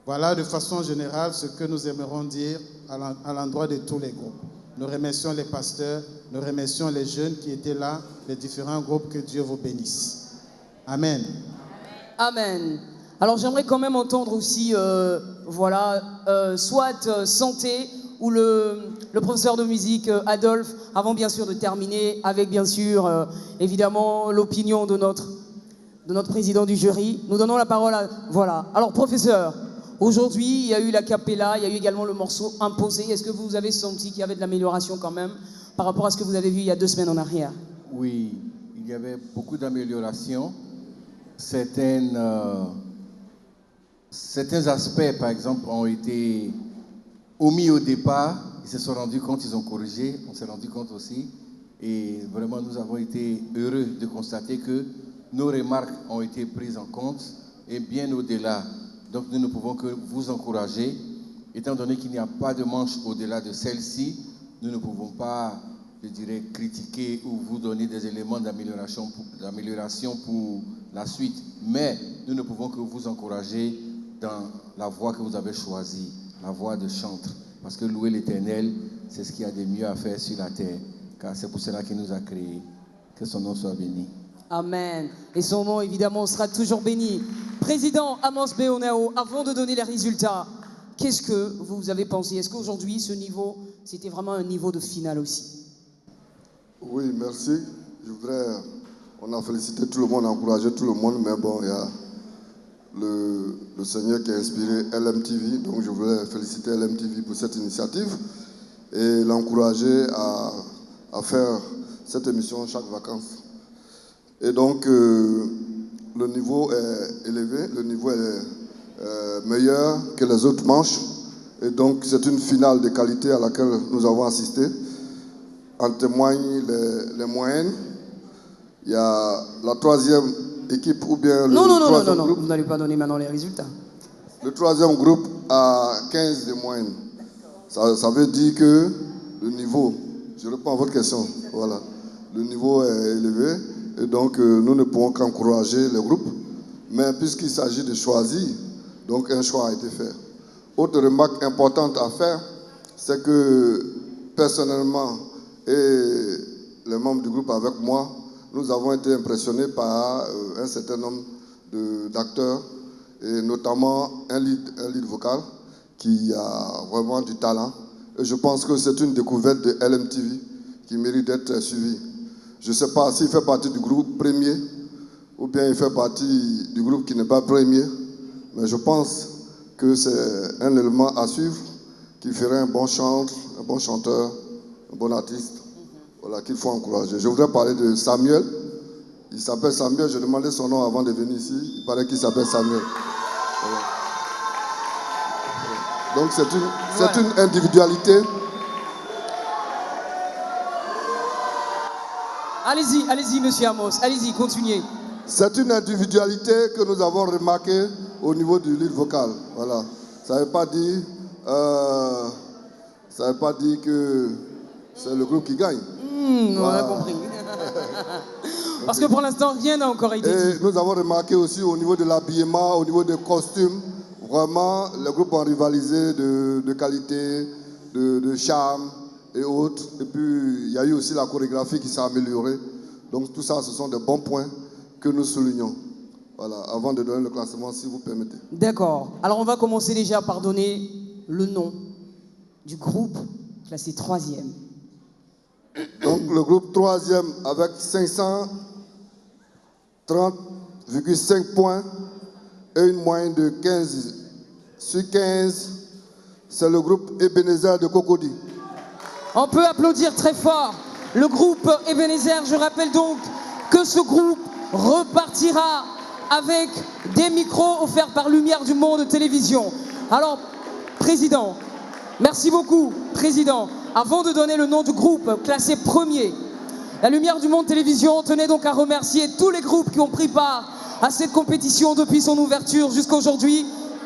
Voilà de façon générale ce que nous aimerons dire à l'endroit de tous les groupes. Nous remercions les pasteurs, nous remercions les jeunes qui étaient là, les différents groupes, que Dieu vous bénisse. Amen. Amen. Alors j'aimerais quand même entendre aussi, soit Santé ou le professeur de musique Adolphe, avant bien sûr de terminer avec bien sûr évidemment l'opinion de notre président du jury. Nous donnons la parole à... Voilà. Alors professeur, aujourd'hui il y a eu la cappella, il y a eu également le morceau imposé. Est-ce que vous avez senti qu'il y avait de l'amélioration quand même par rapport à ce que vous avez vu il y a 2 semaines en arrière? Oui, il y avait beaucoup d'améliorations. Certains aspects, par exemple, ont été omis au départ. Ils se sont rendus compte, ils ont corrigé. On s'est rendu compte aussi. Et vraiment, nous avons été heureux de constater que nos remarques ont été prises en compte et bien au-delà. Donc, nous ne pouvons que vous encourager. Étant donné qu'il n'y a pas de manche au-delà de celle-ci, nous ne pouvons pas, je dirais, critiquer ou vous donner des éléments d'amélioration pour la suite. Mais nous ne pouvons que vous encourager dans la voie que vous avez choisie, la voie de chantre. Parce que louer l'Éternel, c'est ce qu'il y a de mieux à faire sur la terre. Car c'est pour cela qu'il nous a créés. Que son nom soit béni. Amen. Et son nom, évidemment, sera toujours béni. Président Amos Béonao, avant de donner les résultats, qu'est-ce que vous avez pensé? Est-ce qu'aujourd'hui, ce niveau, c'était vraiment un niveau de finale aussi? Oui, merci. On a félicité tout le monde, encouragé tout le monde, mais bon, il y a le Seigneur qui a inspiré LMTV, donc je voulais féliciter LMTV pour cette initiative et l'encourager à faire cette émission chaque vacances. Et donc, le niveau est élevé, le niveau est meilleur que les autres manches, et donc c'est une finale de qualité à laquelle nous avons assisté. En témoignent les moyennes. Il y a la 3e équipe ou bien le troisième groupe. Vous n'allez pas donner maintenant les résultats. Le 3e groupe a 15 de moyenne. Ça veut dire que le niveau, je réponds à votre question, voilà, le niveau est élevé et donc nous ne pouvons qu'encourager les groupes. Mais puisqu'il s'agit de choisir, donc un choix a été fait. Autre remarque importante à faire, c'est que personnellement et les membres du groupe avec moi, nous avons été impressionnés par un certain nombre d'acteurs, et notamment un lead vocal qui a vraiment du talent. Et je pense que c'est une découverte de LMTV qui mérite d'être suivie. Je ne sais pas s'il fait partie du groupe premier ou bien il fait partie du groupe qui n'est pas premier, mais je pense que c'est un élément à suivre qui ferait un bon chanteur, un bon artiste, voilà, qu'il faut encourager. Je voudrais parler de Samuel. Il s'appelle Samuel, je demandais son nom avant de venir ici. Il paraît qu'il s'appelle Samuel. Voilà. Donc c'est une individualité. Allez-y, monsieur Amos, allez-y, continuez. C'est une individualité que nous avons remarquée au niveau du lead vocal. Voilà. Ça ne veut pas dire que c'est le groupe qui gagne. On a compris. Parce que pour l'instant, rien n'a encore été dit. Et nous avons remarqué aussi au niveau de l'habillement, au niveau des costumes, vraiment, les groupes ont rivalisé de qualité, de charme et autres. Et puis, il y a eu aussi la chorégraphie qui s'est améliorée. Donc, tout ça, ce sont des bons points que nous soulignons. Voilà, avant de donner le classement, si vous permettez. D'accord. Alors, on va commencer déjà par donner le nom du groupe classé 3e. Donc, le groupe 3e avec 530,5 points et une moyenne de 15 sur 15, c'est le groupe Ebenezer de Cocody. On peut applaudir très fort le groupe Ebenezer. Je rappelle donc que ce groupe repartira avec des micros offerts par Lumière du Monde Télévision. Alors, Président, merci beaucoup, Président. Avant de donner le nom du groupe classé premier, la Lumière du Monde Télévision tenait donc à remercier tous les groupes qui ont pris part à cette compétition depuis son ouverture jusqu'à aujourd'hui.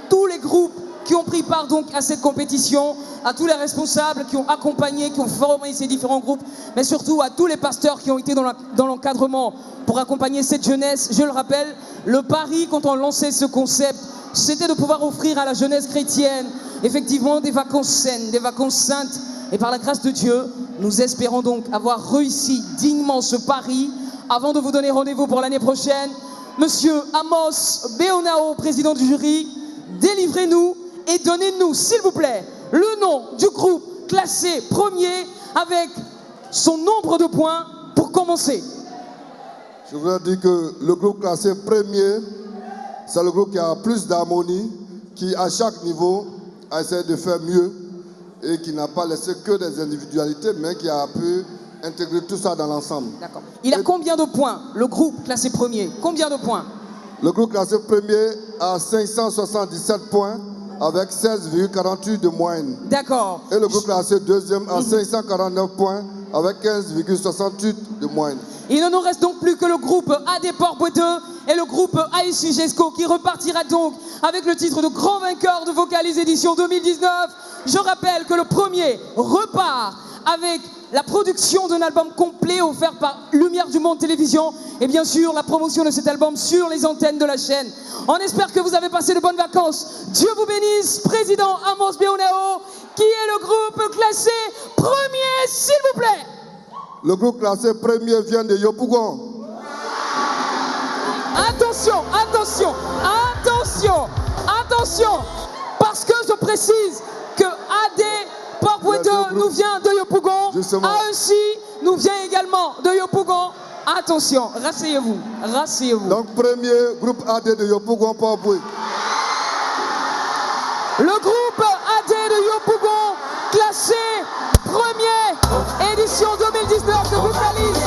Tous les groupes qui ont pris part donc à cette compétition, à tous les responsables qui ont accompagné, qui ont formé ces différents groupes, mais surtout à tous les pasteurs qui ont été dans l'encadrement pour accompagner cette jeunesse. Je le rappelle, le pari quand on lançait ce concept, c'était de pouvoir offrir à la jeunesse chrétienne effectivement des vacances saines, des vacances saintes. Et par la grâce de Dieu, nous espérons donc avoir réussi dignement ce pari. Avant de vous donner rendez-vous pour l'année prochaine, Monsieur Amos Béonao, président du jury, délivrez-nous et donnez-nous, s'il vous plaît, le nom du groupe classé premier avec son nombre de points pour commencer. Je voudrais dire que le groupe classé premier, c'est le groupe qui a plus d'harmonie, qui à chaque niveau a essayé de faire mieux et qui n'a pas laissé que des individualités, mais qui a pu intégrer tout ça dans l'ensemble. D'accord. Il a combien de points, le groupe classé premier? Combien de points? Le groupe classé premier a 577 points avec 16,48 de moyenne. D'accord. Et le groupe classé deuxième a 549 points avec 15,68 de moyenne. Il ne nous reste donc plus que le groupe AD Port-Boiteux et le groupe ASU GESCO qui repartira donc avec le titre de grand vainqueur de Vocalise édition 2019. Je rappelle que le premier repart avec la production d'un album complet offert par Lumière du Monde Télévision et bien sûr la promotion de cet album sur les antennes de la chaîne. On espère que vous avez passé de bonnes vacances. Dieu vous bénisse, président Amos Béonao, qui est le groupe classé premier, s'il vous plaît. Le groupe classé premier vient de Yopougon. Attention, attention, attention, attention, parce que je précise que AD Port-Boiteux nous vient de Yopougon, AEC nous vient également de Yopougon. Attention, rasseyez-vous, rasseyez-vous. Donc premier groupe AD de Yopougon Port-Boiteux. Le groupe AD de Yopougon, classé premier, édition 2019 de Vocalise.